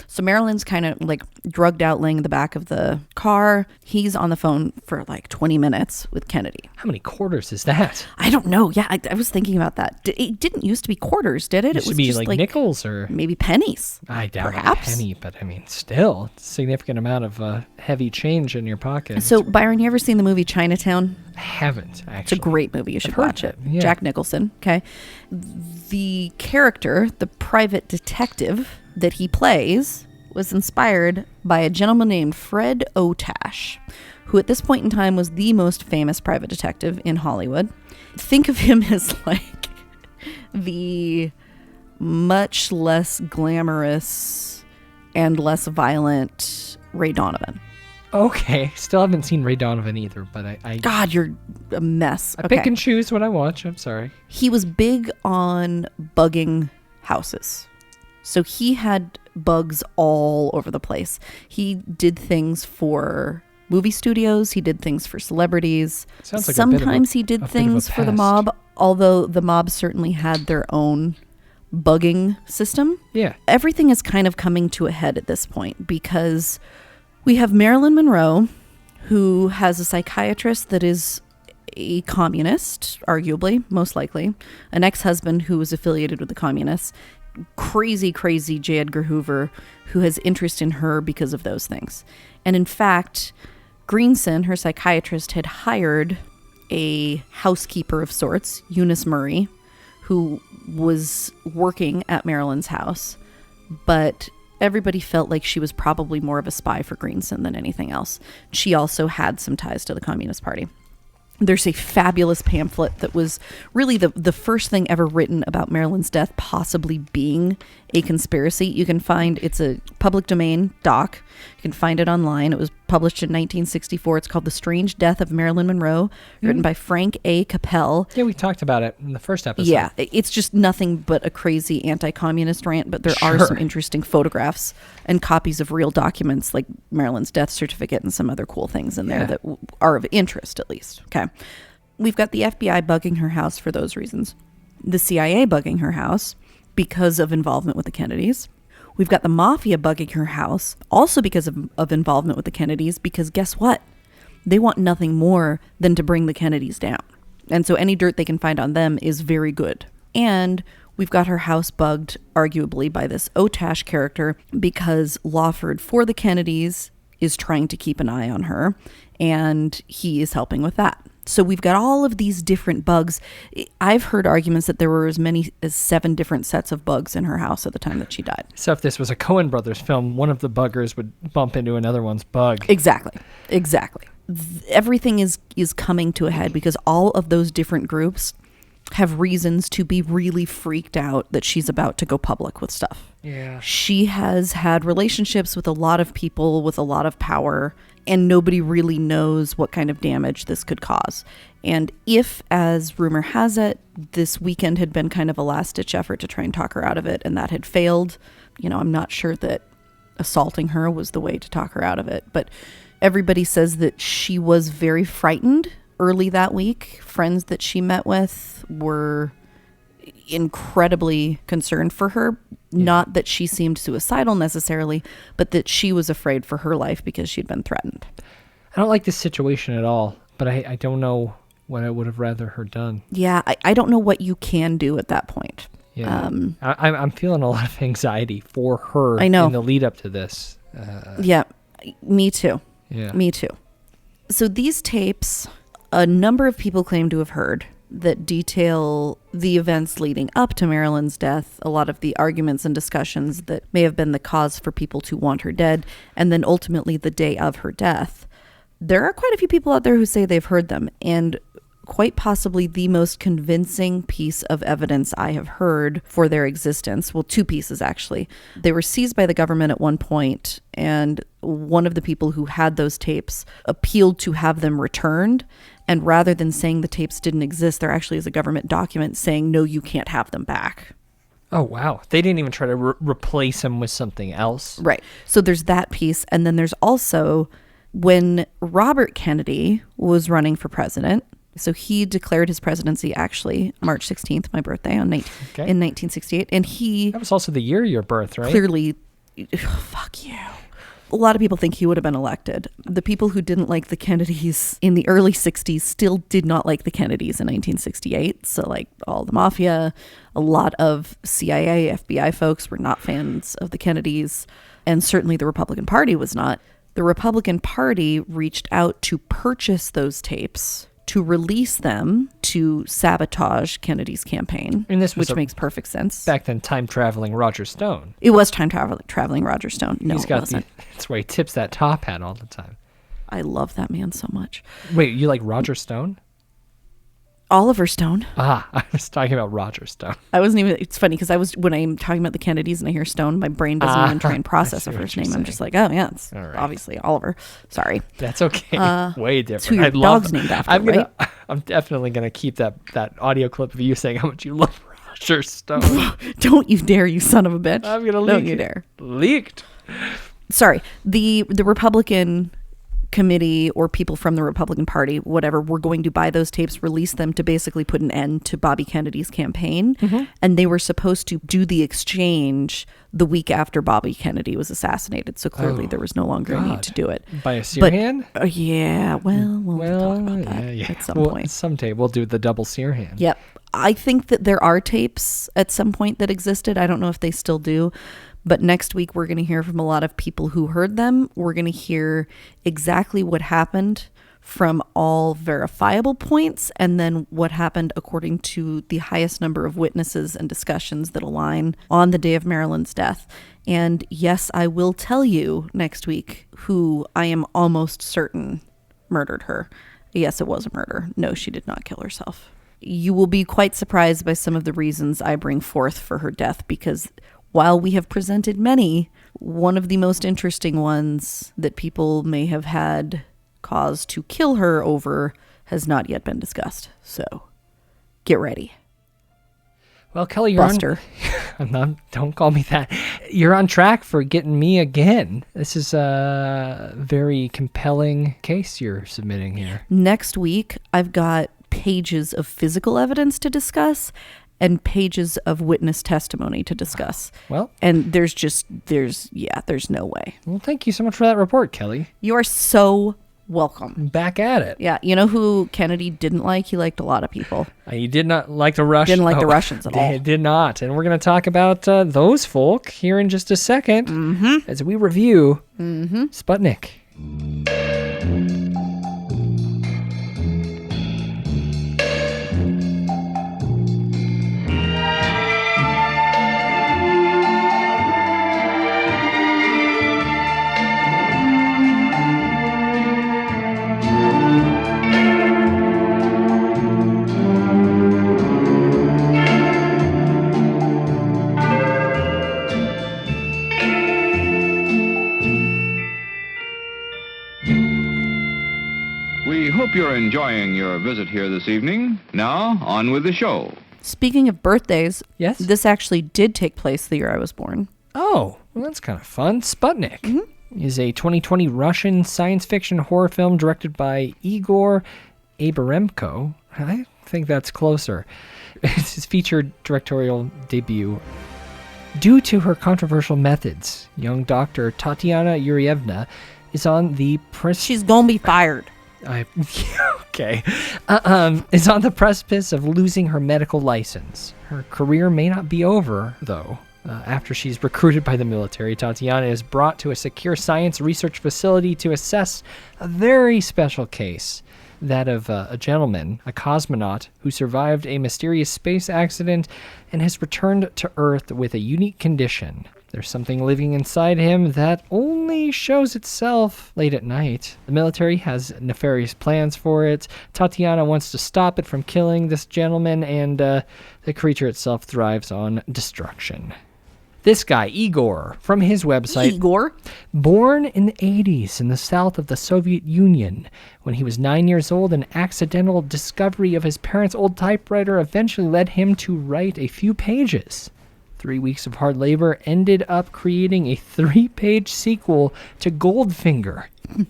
So Marilyn's kind of like drugged out, laying in the back of the car. He's on the phone for like 20 minutes with Kennedy. How many quarters is that? I don't know. Yeah, I was thinking about that. It didn't used to be quarters, did it? It was just like nickels or maybe pennies. I doubt perhaps. A penny, but I mean, still, it's a significant amount of heavy change in your pocket. So, Byron, you ever seen the movie Chinatown? I haven't, actually. It's a great movie. You should watch it. Yeah. Jack Nicholson, okay? The character, the private detective that he plays, was inspired by a gentleman named Fred Otash, who at this point in time was the most famous private detective in Hollywood. Think of him as like the much less glamorous and less violent Ray Donovan. Okay, still haven't seen Ray Donovan either, but I God, you're a mess. I pick and choose what I watch. I'm sorry. He was big on bugging houses. So he had bugs all over the place. He did things for movie studios. He did things for celebrities. Sounds like sometimes he did things for the mob, although the mob certainly had their own bugging system. Yeah. Everything is kind of coming to a head at this point, because we have Marilyn Monroe, who has a psychiatrist that is a communist, arguably, most likely, an ex-husband who was affiliated with the communists, crazy J. Edgar Hoover, who has interest in her because of those things. And in fact, Greenson, her psychiatrist, had hired a housekeeper of sorts, Eunice Murray, who was working at Marilyn's house, but everybody felt like she was probably more of a spy for Greenson than anything else. She also had some ties to the Communist Party. There's a fabulous pamphlet that was really the first thing ever written about Marilyn's death possibly being a conspiracy. You can find, it's a public domain doc. You can find it online. It was published in 1964. It's called The Strange Death of Marilyn Monroe, written by Frank A. Capel. Yeah, we talked about it in the first episode. Yeah, it's just nothing but a crazy anti-communist rant, but there are some interesting photographs and copies of real documents like Marilyn's death certificate and some other cool things in there that are of interest, at least. Okay. We've got the FBI bugging her house for those reasons. The CIA bugging her house because of involvement with the Kennedys. We've got the mafia bugging her house also because of involvement with the Kennedys, because guess what? They want nothing more than to bring the Kennedys down. And so any dirt they can find on them is very good. And we've got her house bugged, arguably, by this Otash character because Lawford for the Kennedys is trying to keep an eye on her, and he is helping with that. So we've got all of these different bugs. I've heard arguments that there were as many as 7 different sets of bugs in her house at the time that she died. So if this was a Coen Brothers film, one of the buggers would bump into another one's bug. Exactly. Everything is coming to a head because all of those different groups have reasons to be really freaked out that she's about to go public with stuff. Yeah. She has had relationships with a lot of people with a lot of power, and nobody really knows what kind of damage this could cause. And if, as rumor has it, this weekend had been kind of a last-ditch effort to try and talk her out of it, and that had failed, I'm not sure that assaulting her was the way to talk her out of it. But everybody says that she was very frightened early that week. Friends that she met with were incredibly concerned for her. Not that she seemed suicidal necessarily, but that she was afraid for her life because she'd been threatened. I don't like this situation at all, but I don't know what I would have rather her done. Yeah, I don't know what you can do at that point. Yeah, I'm feeling a lot of anxiety for her. I know. In the lead up to this. Yeah, me too. Yeah, me too. So these tapes, a number of people claim to have heard that detail the events leading up to Marilyn's death, a lot of the arguments and discussions that may have been the cause for people to want her dead, and then ultimately the day of her death. There are quite a few people out there who say they've heard them, and quite possibly the most convincing piece of evidence I have heard for their existence. Well, 2 pieces, actually. They were seized by the government at one point, and one of the people who had those tapes appealed to have them returned. And rather than saying the tapes didn't exist, there actually is a government document saying, no, you can't have them back. Oh, wow. They didn't even try to replace them with something else. Right. So there's that piece. And then there's also when Robert Kennedy was running for president. So he declared his presidency actually March 16th, my birthday, in 1968. And that was also the year of your birth, right? Clearly, fuck you. A lot of people think he would have been elected. The people who didn't like the Kennedys in the early 60s still did not like the Kennedys in 1968. So like all the mafia, a lot of CIA, FBI folks were not fans of the Kennedys. And certainly the Republican Party was not. The Republican Party reached out to purchase those tapes to release them to sabotage Kennedy's campaign, and this was which makes perfect sense. Back then, time-traveling Roger Stone. It was traveling Roger Stone. No, it wasn't. That's why he tips that top hat all the time. I love that man so much. Wait, you like Roger Stone? Oliver Stone. Ah, I was talking about Roger Stone. I wasn't even, it's funny because when I'm talking about the Kennedys and I hear Stone, my brain doesn't even try and process a first name. I'm just like, oh yeah, it's obviously Oliver. Sorry. That's okay. Way different. It's who your dog's named after, right? I'm definitely going to keep that audio clip of you saying how much you love Roger Stone. Don't you dare, you son of a bitch. I'm going to leak Don't you dare. Leaked. Sorry. The Republican committee or people from the Republican Party, whatever, were going to buy those tapes, release them to basically put an end to Bobby Kennedy's campaign. Mm-hmm. And they were supposed to do the exchange the week after Bobby Kennedy was assassinated. So clearly there was no longer a need to do it. By a sear hand? Yeah, we'll talk about that at some point. Someday we'll do the double sear hand. Yep. I think that there are tapes at some point that existed. I don't know if they still do. But next week, we're going to hear from a lot of people who heard them. We're going to hear exactly what happened from all verifiable points, and then what happened according to the highest number of witnesses and discussions that align on the day of Marilyn's death. And yes, I will tell you next week who I am almost certain murdered her. Yes, it was a murder. No, she did not kill herself. You will be quite surprised by some of the reasons I bring forth for her death, because while we have presented many, one of the most interesting ones that people may have had cause to kill her over has not yet been discussed. So get ready. Well, Kelly, you're Buster. Don't call me that. You're on track for getting me again. This is a very compelling case you're submitting here. Next week, I've got pages of physical evidence to discuss and pages of witness testimony to discuss. Well, and there's no way. Well, thank you so much for that report, Kelly. You are so welcome. Back at it. Yeah, you know who Kennedy didn't like? He liked a lot of people. He did not like the Russians. Didn't like the Russians at all. He did not. And we're going to talk about those folk here in just a second as we review Sputnik. We hope you're enjoying your visit here this evening. Now, on with the show. Speaking of birthdays, yes, this actually did take place the year I was born. Oh, well, that's kind of fun. Sputnik is a 2020 Russian science fiction horror film directed by Egor Abramenko. I think that's closer. It's his featured directorial debut. Due to her controversial methods, young doctor Tatiana Yurievna is on the She's gonna be fired. Okay. Is on the precipice of losing her medical license. Her career may not be over, though. After she's recruited by the military, Tatiana is brought to a secure science research facility to assess a very special case. That of a gentleman, a cosmonaut, who survived a mysterious space accident and has returned to Earth with a unique condition. There's something living inside him that only shows itself late at night. The military has nefarious plans for it. Tatiana wants to stop it from killing this gentleman, and the creature itself thrives on destruction. This guy, Igor, from his website. Igor? Born in the 80s in the south of the Soviet Union. When he was 9 years old, an accidental discovery of his parents' old typewriter eventually led him to write a few pages. 3 weeks of hard labor ended up creating a 3-page sequel to Goldfinger,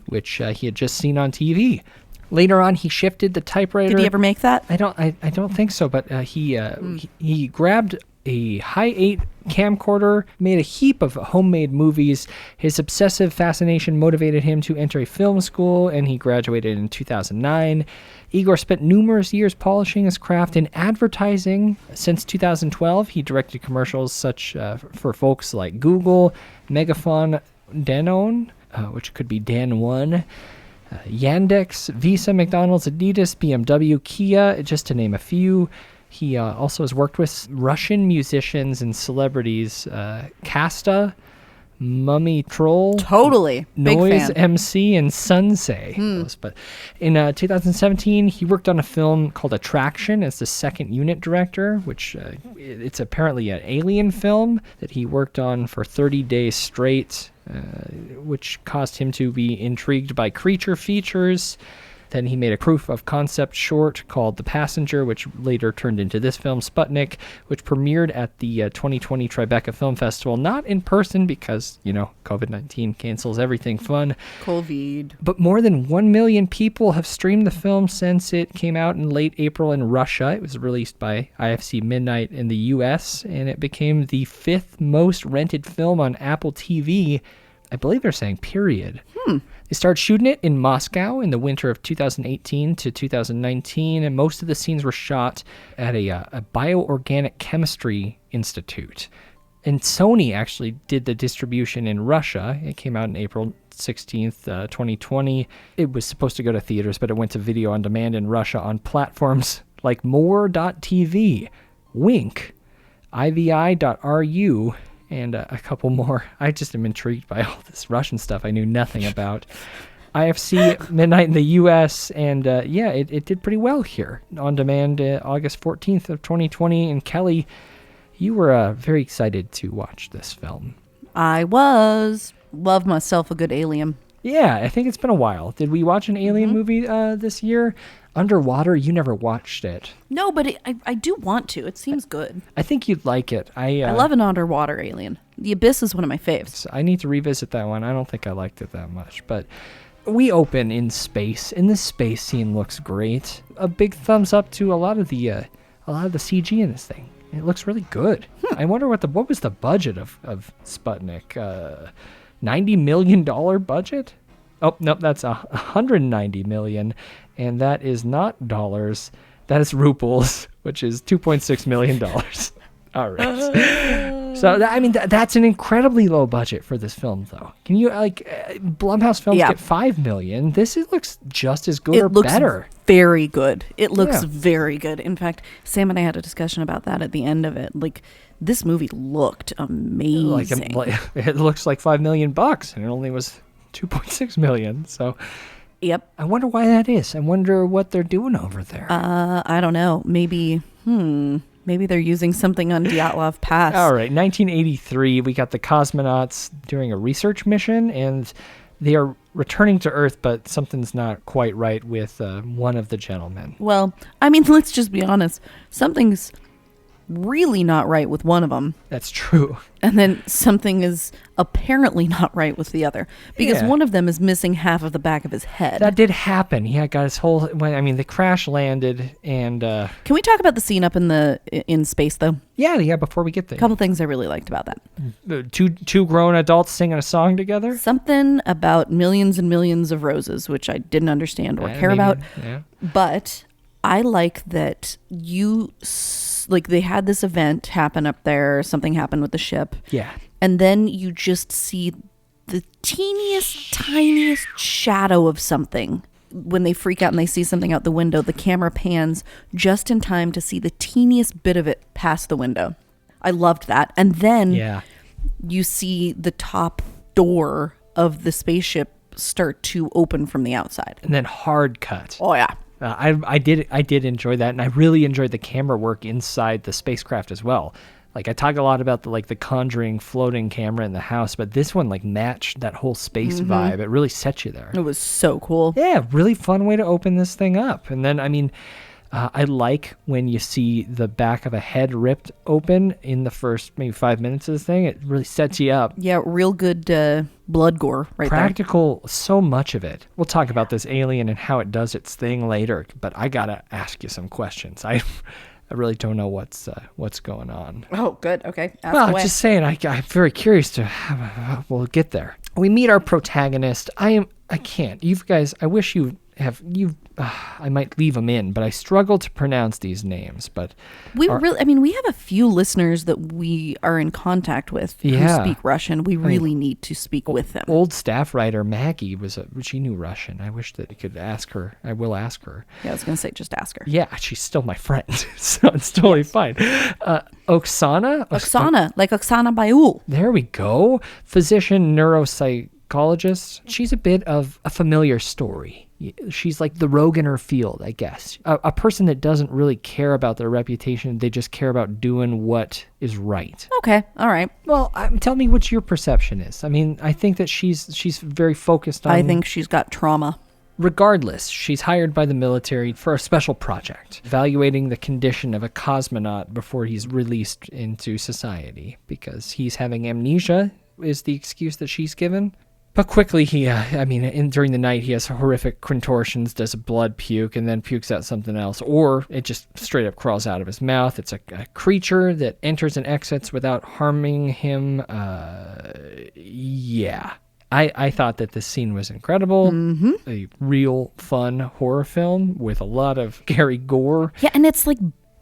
which he had just seen on TV. Later on, he shifted the typewriter. Did he ever make that? I don't think so, but he grabbed a Hi-8 camcorder, made a heap of homemade movies. His obsessive fascination motivated him to enter a film school, and he graduated in 2009. Igor spent numerous years polishing his craft in advertising. Since 2012, he directed commercials such for folks like Google, Megaphone, Danone, which could be Dan 1, Yandex, Visa, McDonald's, Adidas, BMW, Kia, just to name a few. He also has worked with Russian musicians and celebrities, Kasta, Mummy Troll, totally big Noise fan. MC, and Sunsei. But in 2017, he worked on a film called Attraction as the second unit director, which it's apparently an alien film that he worked on for 30 days straight, which caused him to be intrigued by creature features. Then he made a proof of concept short called The Passenger, which later turned into this film, Sputnik, which premiered at the 2020 Tribeca Film Festival. Not in person because, COVID-19 cancels everything fun. COVID. But more than 1 million people have streamed the film since it came out in late April in Russia. It was released by IFC Midnight in the US, and it became the 5th most rented film on Apple TV. I believe they're saying period. They started shooting it in Moscow in the winter of 2018 to 2019, and most of the scenes were shot at a bioorganic chemistry institute. And Sony actually did the distribution in Russia. It came out on April 16th, 2020. It was supposed to go to theaters, but it went to video on demand in Russia on platforms like More.tv, Wink, IVI.ru, and a couple more. I just am intrigued by all this Russian stuff I knew nothing about. IFC midnight in the U.S., and it did pretty well here. On demand August 14th of 2020. And Kelly, you were very excited to watch this film. I was. Love myself a good Alien. Yeah, I think it's been a while. Did we watch an Alien movie this year? Underwater, you never watched it. No, but I do want to. It seems good. I think you'd like it. I love an underwater Alien. The Abyss is one of my faves. I need to revisit that one. I don't think I liked it that much, but we open in space, and this space scene looks great. A big thumbs up to a lot of the CG in this thing. It looks really good. I wonder what was the budget of Sputnik? $90 million budget? Oh, no, that's $190 million, and that is not dollars. That is rubles, which is $2.6 million. All right. So, that's an incredibly low budget for this film, though. Can you, Blumhouse films get $5 million. This looks just as good or better. It looks very good. It looks very good. In fact, Sam and I had a discussion about that at the end of it. This movie looked amazing. It looks like $5 million, and it only was $2.6 million. So, yep. I wonder why that is. I wonder what they're doing over there. I don't know. Maybe they're using something on Dyatlov Pass. All right, 1983, we got the cosmonauts doing a research mission, and they are returning to Earth, but something's not quite right with one of the gentlemen. Well, let's just be honest. Something's really not right with one of them. That's true. And then something is apparently not right with the other, because one of them is missing half of the back of his head. That did happen. He got his whole. The crash landed, and can we talk about the scene up in space though? Yeah. Before we get there, a couple things I really liked about that. Two grown adults singing a song together. Something about millions and millions of roses, which I didn't understand or care about. Yeah. But I like that they had this event happen up there. Something happened with the ship. Yeah. And then you just see the teeniest, tiniest shadow of something. When they freak out and they see something out the window, the camera pans just in time to see the teeniest bit of it past the window. I loved that. And then you see the top door of the spaceship start to open from the outside. And then hard cut. Oh, yeah. I did enjoy that, and I really enjoyed the camera work inside the spacecraft as well. I talk a lot about the Conjuring floating camera in the house, but this one matched that whole space vibe. It really set you there. It was so cool. Yeah, really fun way to open this thing up. And then I like when you see the back of a head ripped open in the first maybe 5 minutes of this thing. It really sets you up. Yeah, real good blood gore right Practical, so much of it. We'll talk about this alien and how it does its thing later, but I gotta ask you some questions. I really don't know what's going on. Oh, good. Okay. Ask well, away. I'm just saying, I'm very curious to we'll get there. We meet our protagonist. I can't. You guys, I wish I might leave them in, but I struggle to pronounce these names. But we have a few listeners that we are in contact with who speak Russian. We really need to speak with them. Old staff writer Maggie she knew Russian. I wish that I could ask her. I will ask her. Yeah, I was gonna say just ask her. Yeah, she's still my friend, so it's totally fine. Oksana, like Oksana Bayul. There we go. Physician, neuropsychologist. She's a bit of a familiar story. She's like the rogue in her field, I guess. A person that doesn't really care about their reputation. They just care about doing what is right. Okay. All right. Well, tell me what your perception is. I think that she's very focused on... I think she's got trauma. Regardless, she's hired by the military for a special project, evaluating the condition of a cosmonaut before he's released into society, because he's having amnesia is the excuse that she's given. But quickly, during the night, he has horrific contortions, does a blood puke, and then pukes out something else. Or it just straight up crawls out of his mouth. It's a creature that enters and exits without harming him. I thought that this scene was incredible. Mm-hmm. A real fun horror film with a lot of scary gore. Yeah, and it's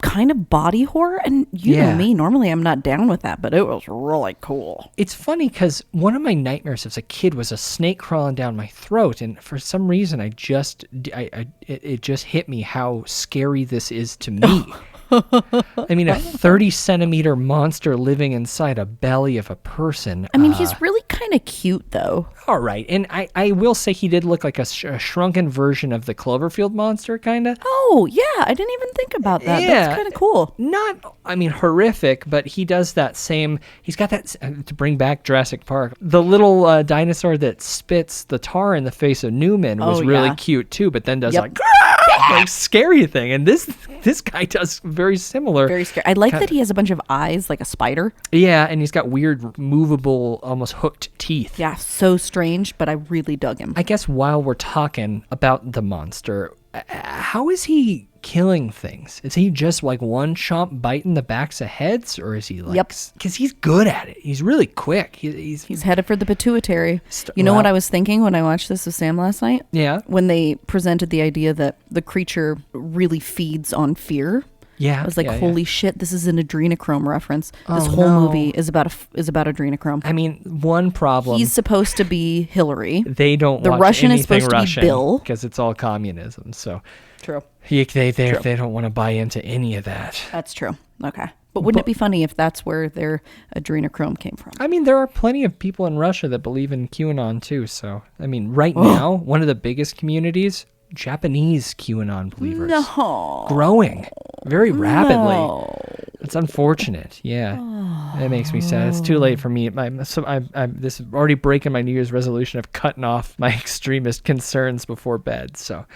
kind of body horror, and you know me, normally I'm not down with that, but it was really cool. It's funny because one of my nightmares as a kid was a snake crawling down my throat, and for some reason it just hit me how scary this is to me. I mean, a 30-centimeter monster living inside a belly of a person. I mean, he's really kind of cute, though. All right. And I will say he did look like a shrunken version of the Cloverfield monster, kind of. Oh, yeah. I didn't even think about that. Yeah. That's kind of cool. Not, I mean, horrific, but he does that same, he's got that, to bring back Jurassic Park, the little dinosaur that spits the tar in the face of Newman was really cute, too, but then does like scary thing. And this guy does very similar. Very scary. I like that he has a bunch of eyes like a spider. Yeah, and he's got weird, movable, almost hooked teeth. Yeah, so strange, but I really dug him. I guess while we're talking about the monster, how is he killing things? Is he just like one chomp biting the backs of heads, or is he like? Yep. Because he's good at it. He's really quick. He's headed for the pituitary. You know what I was thinking when I watched this with Sam last night? Yeah. When they presented the idea that the creature really feeds on fear. Yeah. I was like, holy shit, this is an adrenochrome reference. This whole movie is about adrenochrome. I mean, one problem. He's supposed to be Hillary. They don't The watch Russian is anything supposed Russian to be Bill. because it's all communism. So True. They don't want to buy into any of that. That's true. Okay. But wouldn't it be funny if that's where their adrenochrome came from? I mean, there are plenty of people in Russia that believe in QAnon too. So, I mean, right now, one of the biggest communities, Japanese QAnon believers. No. Growing very rapidly. No. It's unfortunate. Yeah. That makes me sad. It's too late for me. This is already breaking my New Year's resolution of cutting off my extremist concerns before bed. So,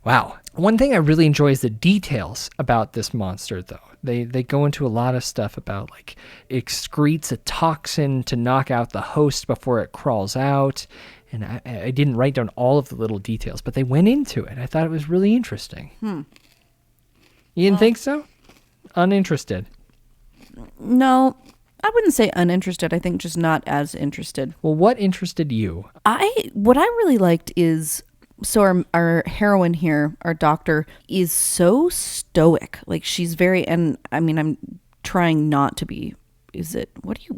wow. One thing I really enjoy is the details about this monster, though. They go into a lot of stuff about, like, it excretes a toxin to knock out the host before it crawls out. And I didn't write down all of the little details, but they went into it. I thought it was really interesting. You didn't think so? Uninterested? No, I wouldn't say uninterested. I think just not as interested. Well, what interested you? What I really liked is, so our heroine here, our doctor, is so stoic. Like, she's very, and I mean, I'm trying not to be,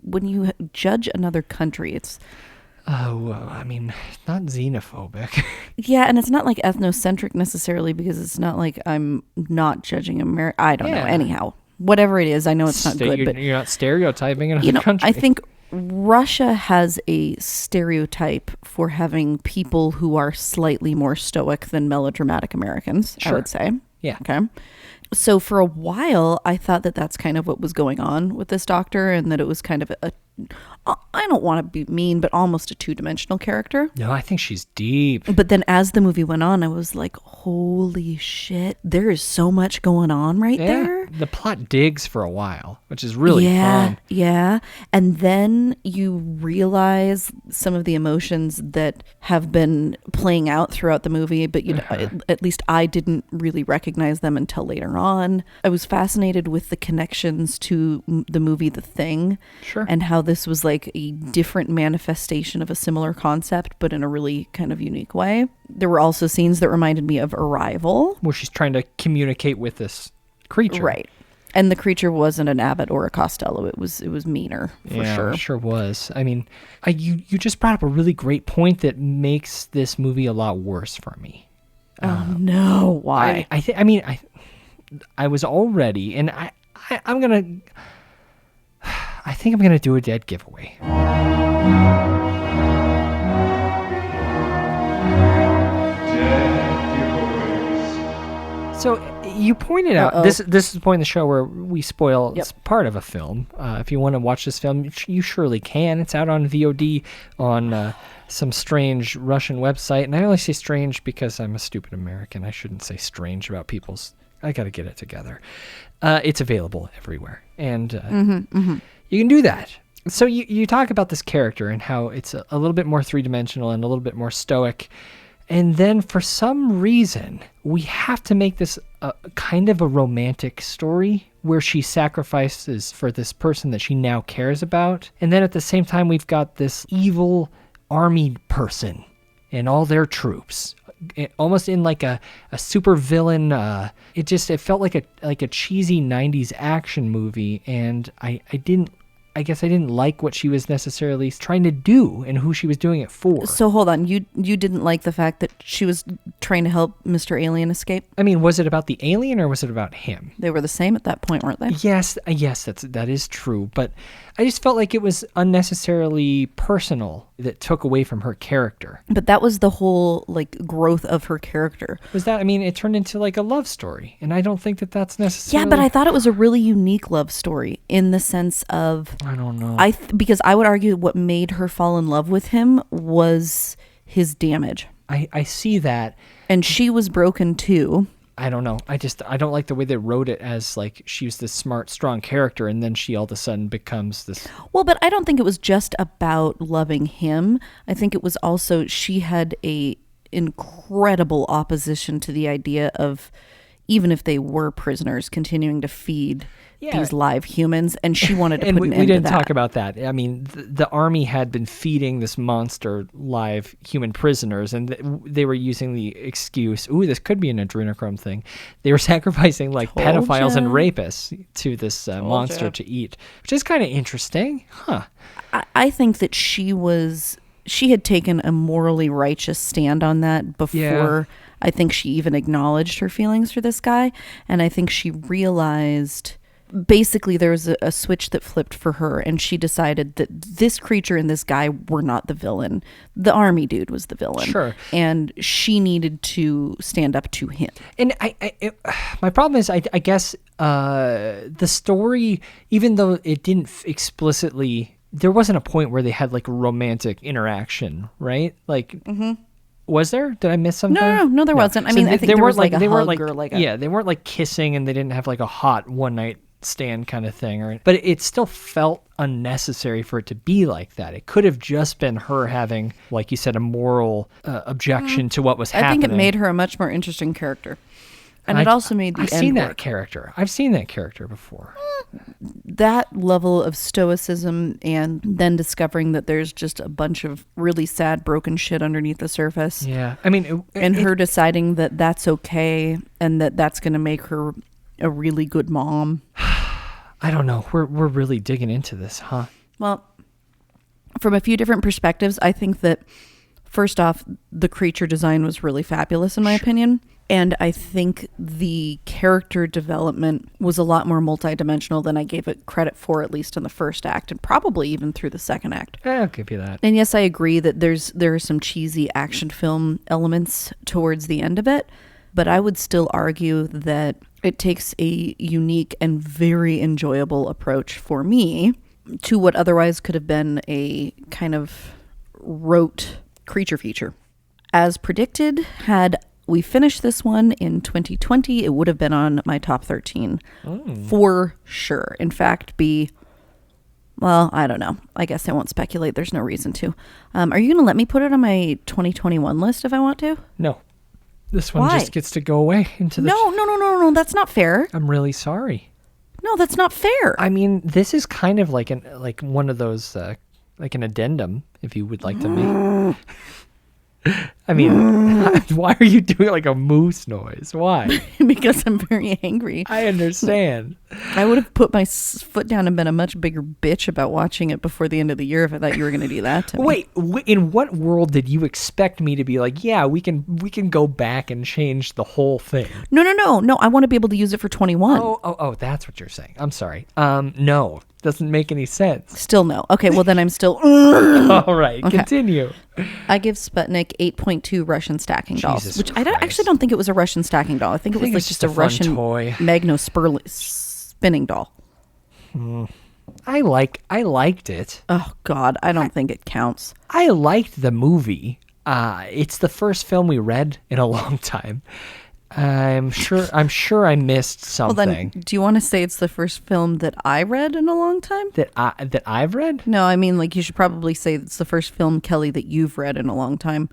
when you judge another country, it's... Oh, well, I mean, it's not xenophobic. Yeah, and it's not like ethnocentric necessarily, because it's not like I'm not judging America. I don't know. Anyhow, whatever it is, I know it's not good. But you're not stereotyping another country. I think Russia has a stereotype for having people who are slightly more stoic than melodramatic Americans, I would say. Yeah. Okay. So for a while, I thought that that's kind of what was going on with this doctor, and that it was kind of I don't want to be mean, but almost a two-dimensional character. No, I think she's deep. But then as the movie went on, I was like, holy shit, there is so much going on there. The plot digs for a while, which is really fun. Yeah. And then you realize some of the emotions that have been playing out throughout the movie, but at least I didn't really recognize them until later on. I was fascinated with the connections to the movie The Thing. Sure. And how this was like a different manifestation of a similar concept, but in a really kind of unique way. There were also scenes that reminded me of Arrival, where she's trying to communicate with this creature. Right. And the creature wasn't an Abbott or a Costello. It was meaner, for sure. It sure was. I mean, you just brought up a really great point that makes this movie a lot worse for me. Oh, no. Why? I was already, and I'm going to... I think I'm going to do a dead giveaway. So you pointed out, this is the point in the show where we spoil part of a film. If you want to watch this film, you surely can. It's out on VOD on some strange Russian website. And I only say strange because I'm a stupid American. I shouldn't say strange about people's... I got to get it together. It's available everywhere. And you can do that. So you talk about this character and how it's a little bit more three-dimensional and a little bit more stoic. And then for some reason, we have to make this kind of a romantic story where she sacrifices for this person that she now cares about. And then at the same time, we've got this evil army person and all their troops. Almost in like a super villain. It felt like a cheesy 90s action movie, and I didn't I guess I didn't like what she was necessarily trying to do and who she was doing it for. So hold on, you didn't like the fact that she was trying to help Mr. Alien escape? I mean, was it about the alien or was it about him? They were the same at that point, weren't they? Yes, that is true. But I just felt like it was unnecessarily personal that took away from her character. But that was the whole like growth of her character. Was that? I mean, it turned into like a love story, and I don't think that that's necessarily. Yeah, but I thought it was a really unique love story in the sense of I don't know. Because I would argue what made her fall in love with him was his damage. I see that, and she was broken too. I don't know. I don't like the way they wrote it as like she was this smart, strong character, and then she all of a sudden becomes this. Well, but I don't think it was just about loving him. I think it was also she had a incredible opposition to the idea of, even if they were prisoners, continuing to feed these live humans, and she wanted to put an end to that. We didn't talk about that. I mean, the army had been feeding this monster live human prisoners, and they were using the excuse, ooh, this could be an adrenochrome thing. They were sacrificing like pedophiles and rapists to this monster to eat, which is kind of interesting. Huh. I think that she had taken a morally righteous stand on that before I think she even acknowledged her feelings for this guy. And I think she realized basically there was a switch that flipped for her, and she decided that this creature and this guy were not the villain. The army dude was the villain. Sure. And she needed to stand up to him. And my problem is, I guess the story, even though it didn't explicitly, there wasn't a point where they had like a romantic interaction, right? Like, was there? Did I miss something? No, there wasn't. I mean, I think there was like a hug or like a... Yeah, they weren't like kissing, and they didn't have like a hot one night stand kind of thing, but it still felt unnecessary for it to be like that. It could have just been her having, like you said, a moral objection to what was happening. I think it made her a much more interesting character. And it also made the I've end seen work. that character. I've seen that character before. That level of stoicism, and then discovering that there's just a bunch of really sad, broken shit underneath the surface. Yeah. I mean... her deciding that that's okay, and that that's going to make her a really good mom. I don't know. We're really digging into this, huh? Well, from a few different perspectives, I think that, first off, the creature design was really fabulous, in my opinion. And I think the character development was a lot more multidimensional than I gave it credit for, at least in the first act, and probably even through the second act. I'll give you that. And yes, I agree that there are some cheesy action film elements towards the end of it, but I would still argue that it takes a unique and very enjoyable approach for me to what otherwise could have been a kind of rote creature feature. As predicted, had we finished this one in 2020, it would have been on my top 13 for sure. In fact, well, I don't know. I guess I won't speculate. There's no reason to. Are you going to let me put it on my 2021 list if I want to? No. This one just gets to go away into the... No. That's not fair. I'm really sorry. No, that's not fair. I mean, this is kind of like one of those, like an addendum, if you would like to make... I mean, why are you doing like a moose noise? Why? Because I'm very angry. I understand. I would have put my foot down and been a much bigger bitch about watching it before the end of the year if I thought you were going to do that to me. Wait, in what world did you expect me to be like, yeah, we can go back and change the whole thing? No. I want to be able to use it for 21. Oh, that's what you're saying. I'm sorry. No. Doesn't make any sense. Still no. Okay, well then I'm still... All right, okay. Continue. I give Sputnik 8.2 Russian stacking dolls, Jesus which Christ. I actually don't think it was a Russian stacking doll. I think it was like just a Russian toy. Magno spinning doll. I liked it. Oh God, I don't think it counts. I liked the movie. It's the first film we read in a long time. I'm sure I missed something. Well, then, do you want to say it's the first film that I read in a long time? That I've read? No, I mean, like, you should probably say it's the first film, Kelly, that you've read in a long time.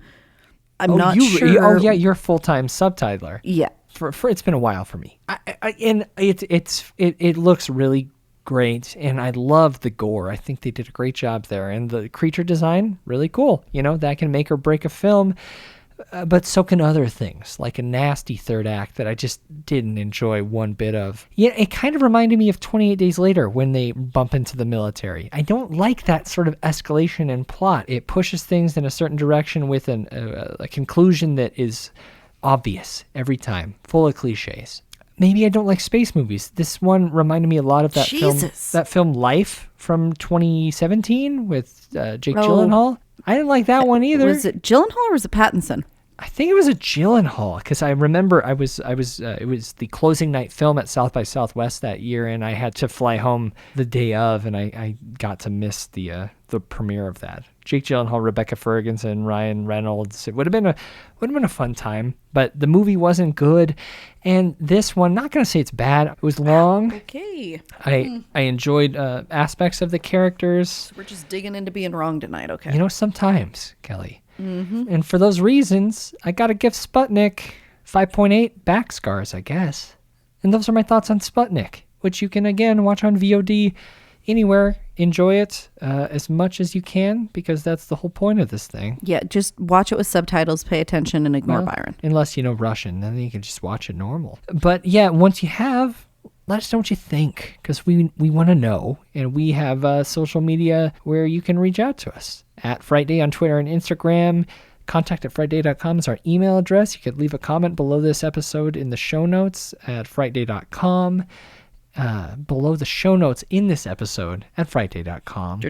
I'm not sure. Oh yeah, you're a full-time subtitler. Yeah. For it's been a while for me. And it looks really great, and I love the gore. I think they did a great job there, and the creature design really cool. You know, that can make or break a film. but so can other things, like a nasty third act that I just didn't enjoy one bit of. Yeah, it kind of reminded me of 28 Days Later when they bump into the military. I don't like that sort of escalation in plot. It pushes things in a certain direction with a conclusion that is obvious every time, full of cliches. Maybe I don't like space movies. This one reminded me a lot of that film Life from 2017 with Jake Gyllenhaal. I didn't like that one either. Was it Gyllenhaal or was it Pattinson? I think it was a Gyllenhaal, because I remember it was the closing night film at South by Southwest that year, and I had to fly home the day of, and I got to miss the premiere of that. Jake Gyllenhaal, Rebecca Ferguson, Ryan Reynolds. It would have been a fun time, but the movie wasn't good. And this one, not going to say it's bad. It was long. Okay. I enjoyed aspects of the characters. We're just digging into being wrong tonight, okay? You know, sometimes, Kelly. Mm-hmm. And for those reasons, I got to give Sputnik 5.8 back scars, I guess. And those are my thoughts on Sputnik, which you can, again, watch on VOD anywhere. Enjoy it as much as you can, because that's the whole point of this thing. Yeah, just watch it with subtitles, pay attention, and ignore Byron. Unless you know Russian, then you can just watch it normal. But yeah, once you have, let us know what you think, because we want to know. And we have social media where you can reach out to us. At Frightday on Twitter and Instagram. Contact@frightday.com is our email address. You could leave a comment below this episode in the show notes at frightday.com. Below the show notes in this episode at frightday.com.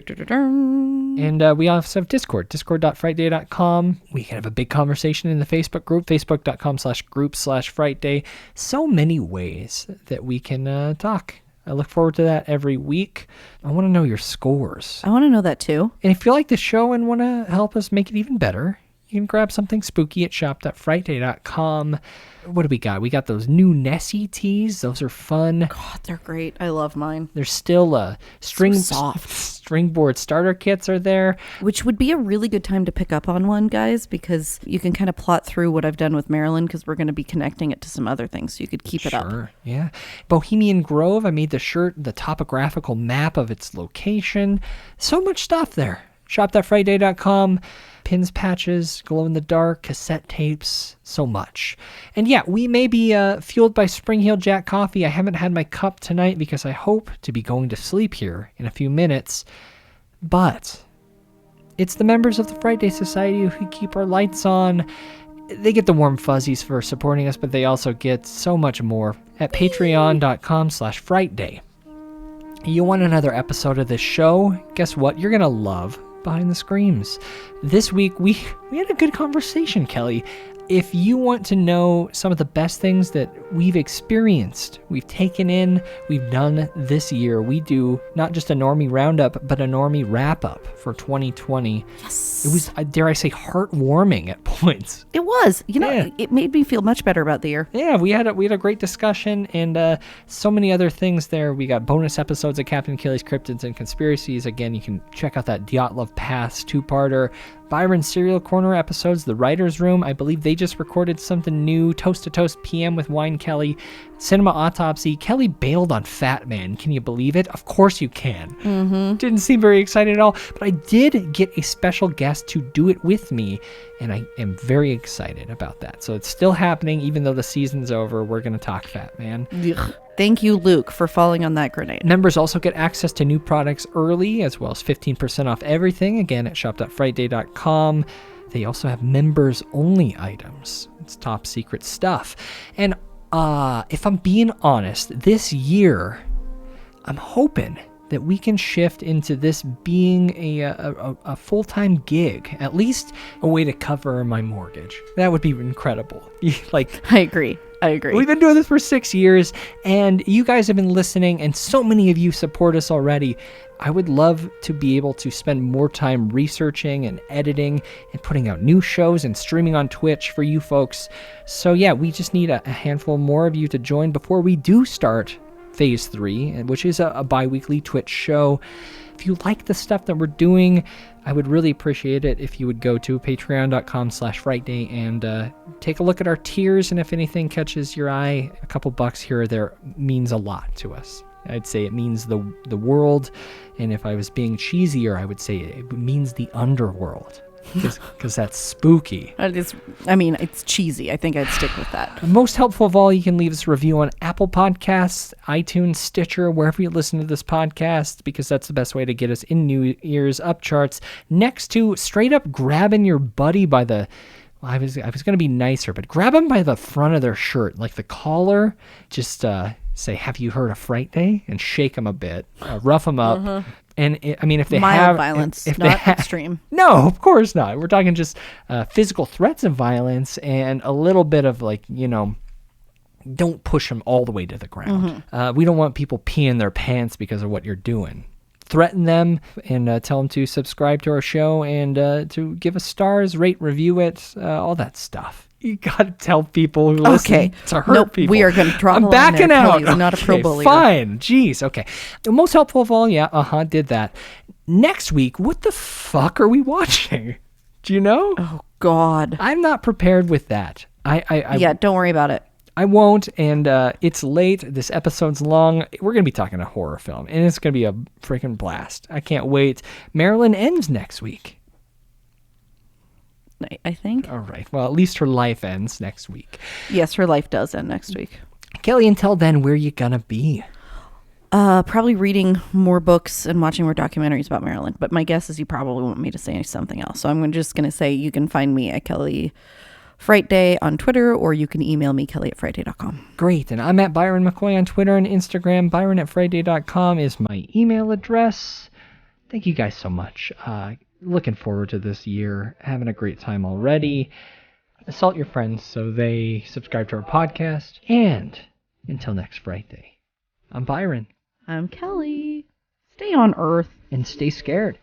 And we also have Discord, discord.frightday.com. We can have a big conversation in the Facebook group, facebook.com/group/frightday. So many ways that we can talk. I look forward to that every week. I want to know your scores. I want to know that too. And if you like the show and want to help us make it even better, you can grab something spooky at shop.frightday.com. What do we got? We got those new Nessie tees. Those are fun. God, they're great. I love mine. There's still soft. Stringboard starter kits are there. Which would be a really good time to pick up on one, guys, because you can kind of plot through what I've done with Marilyn, because we're going to be connecting it to some other things, so you could keep it up. Sure, yeah. Bohemian Grove, I made the shirt, the topographical map of its location. So much stuff there. Shop.frightday.com. Pins, patches, glow-in-the-dark, cassette tapes, so much. And yeah, we may be fueled by Spring Heel Jack coffee. I haven't had my cup tonight because I hope to be going to sleep here in a few minutes. But it's the members of the Frightday Society who keep our lights on. They get the warm fuzzies for supporting us, but they also get so much more at patreon.com/frightday. You want another episode of this show? Guess what? You're going to love Behind the Screams. This week, we had a good conversation, Kelly. If you want to know some of the best things that we've experienced, we've taken in, we've done this year, we do not just a normie roundup, but a normie wrap-up for 2020. Yes. It was, dare I say, heartwarming at points. It was. You know, It made me feel much better about the year. Yeah, we had a great discussion, and so many other things there. We got bonus episodes of Captain Kelly's Cryptids and Conspiracies. Again, you can check out that Dyatlov Pass 2-parter. Byron Serial Corner episodes, The Writer's Room. I believe they just recorded something new. Toast to Toast PM with Wine Kelly. Cinema Autopsy. Kelly bailed on Fat Man. Can you believe it? Of course you can. Mm-hmm. Didn't seem very excited at all, but I did get a special guest to do it with me, and I am very excited about that. So it's still happening, even though the season's over. We're going to talk Fat Man. Ugh. Thank you, Luke, for falling on that grenade. Members also get access to new products early, as well as 15% off everything, again, at shop.frightday.com. They also have members-only items. It's top secret stuff. And if I'm being honest, this year, I'm hoping that we can shift into this being a full-time gig, at least a way to cover my mortgage. That would be incredible. I agree. We've been doing this for 6 years, and you guys have been listening, and so many of you support us already. I would love to be able to spend more time researching and editing and putting out new shows and streaming on Twitch for you folks. So yeah, we just need a handful more of you to join before we do start Phase 3, which is a bi-weekly Twitch show. If you like the stuff that we're doing, I would really appreciate it if you would go to patreon.com/frightday and take a look at our tiers, and if anything catches your eye, a couple bucks here or there means a lot to us. I'd say it means the world, and if I was being cheesier, I would say it means the underworld. Because that's spooky. It's cheesy. I think I'd stick with that. Most helpful of all, you can leave us a review on Apple Podcasts, iTunes, Stitcher, wherever you listen to this podcast, because that's the best way to get us in new ears, up charts, next to straight up grabbing your buddy by the... Well, I was going to be nicer, but grab them by the front of their shirt, like the collar. Just say, "Have you heard of Frightday?" and shake them a bit, rough them up. Mm-hmm. And if they mild have violence, if not they extreme. No, of course not. We're talking just physical threats of violence and a little bit of don't push them all the way to the ground. Mm-hmm. We don't want people peeing their pants because of what you're doing. Threaten them and tell them to subscribe to our show and to give us stars, rate, review it, all that stuff. You gotta tell people who listen to hurt people. We are going to draw the I'm line backing there, out. Kelly's not a pro bullier. Fine. Jeez. Okay. The most helpful of all, did that. Next week, what the fuck are we watching? Do you know? Oh God. I'm not prepared with that. Yeah, don't worry about it. I won't, and it's late. This episode's long. We're going to be talking a horror film, and it's going to be a freaking blast. I can't wait. Marilyn ends next week. I think. All right. Well, at least her life ends next week. Yes, her life does end next week. Kelly, until then, where you going to be? Probably reading more books and watching more documentaries about Marilyn. But my guess is you probably want me to say something else. So I'm just going to say you can find me at Kelly Frightday on Twitter, or you can email me, kelly@frightday.com. Great. And I'm at Byron McKoy on Twitter and Instagram. Byron@frightday.com is my email address. Thank you guys so much. Looking forward to this year. Having a great time already. Assault your friends so they subscribe to our podcast. And until next Frightday, I'm Byron. I'm Kelly. Stay on Earth. And stay scared.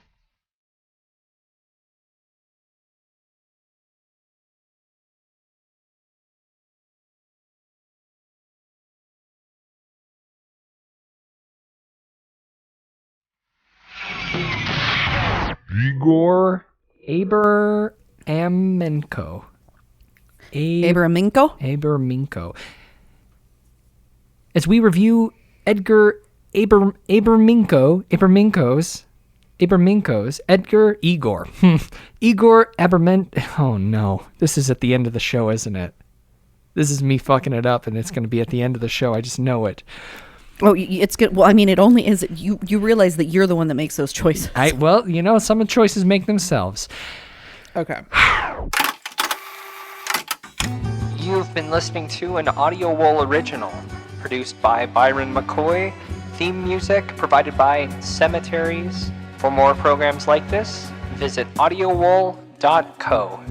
Egor Abramenko. Abramenko. As we review Egor Abramenko's Egor Abramenko. Oh no, this is at the end of the show, isn't it? This is me fucking it up, and it's going to be at the end of the show. I just know it. Oh, it's good. Well, it only is. You realize that you're the one that makes those choices. Some of the choices make themselves. Okay. You've been listening to an Audio Wool original, produced by Byron McKoy. Theme music provided by Cemeteries. For more programs like this, visit audiowool.co.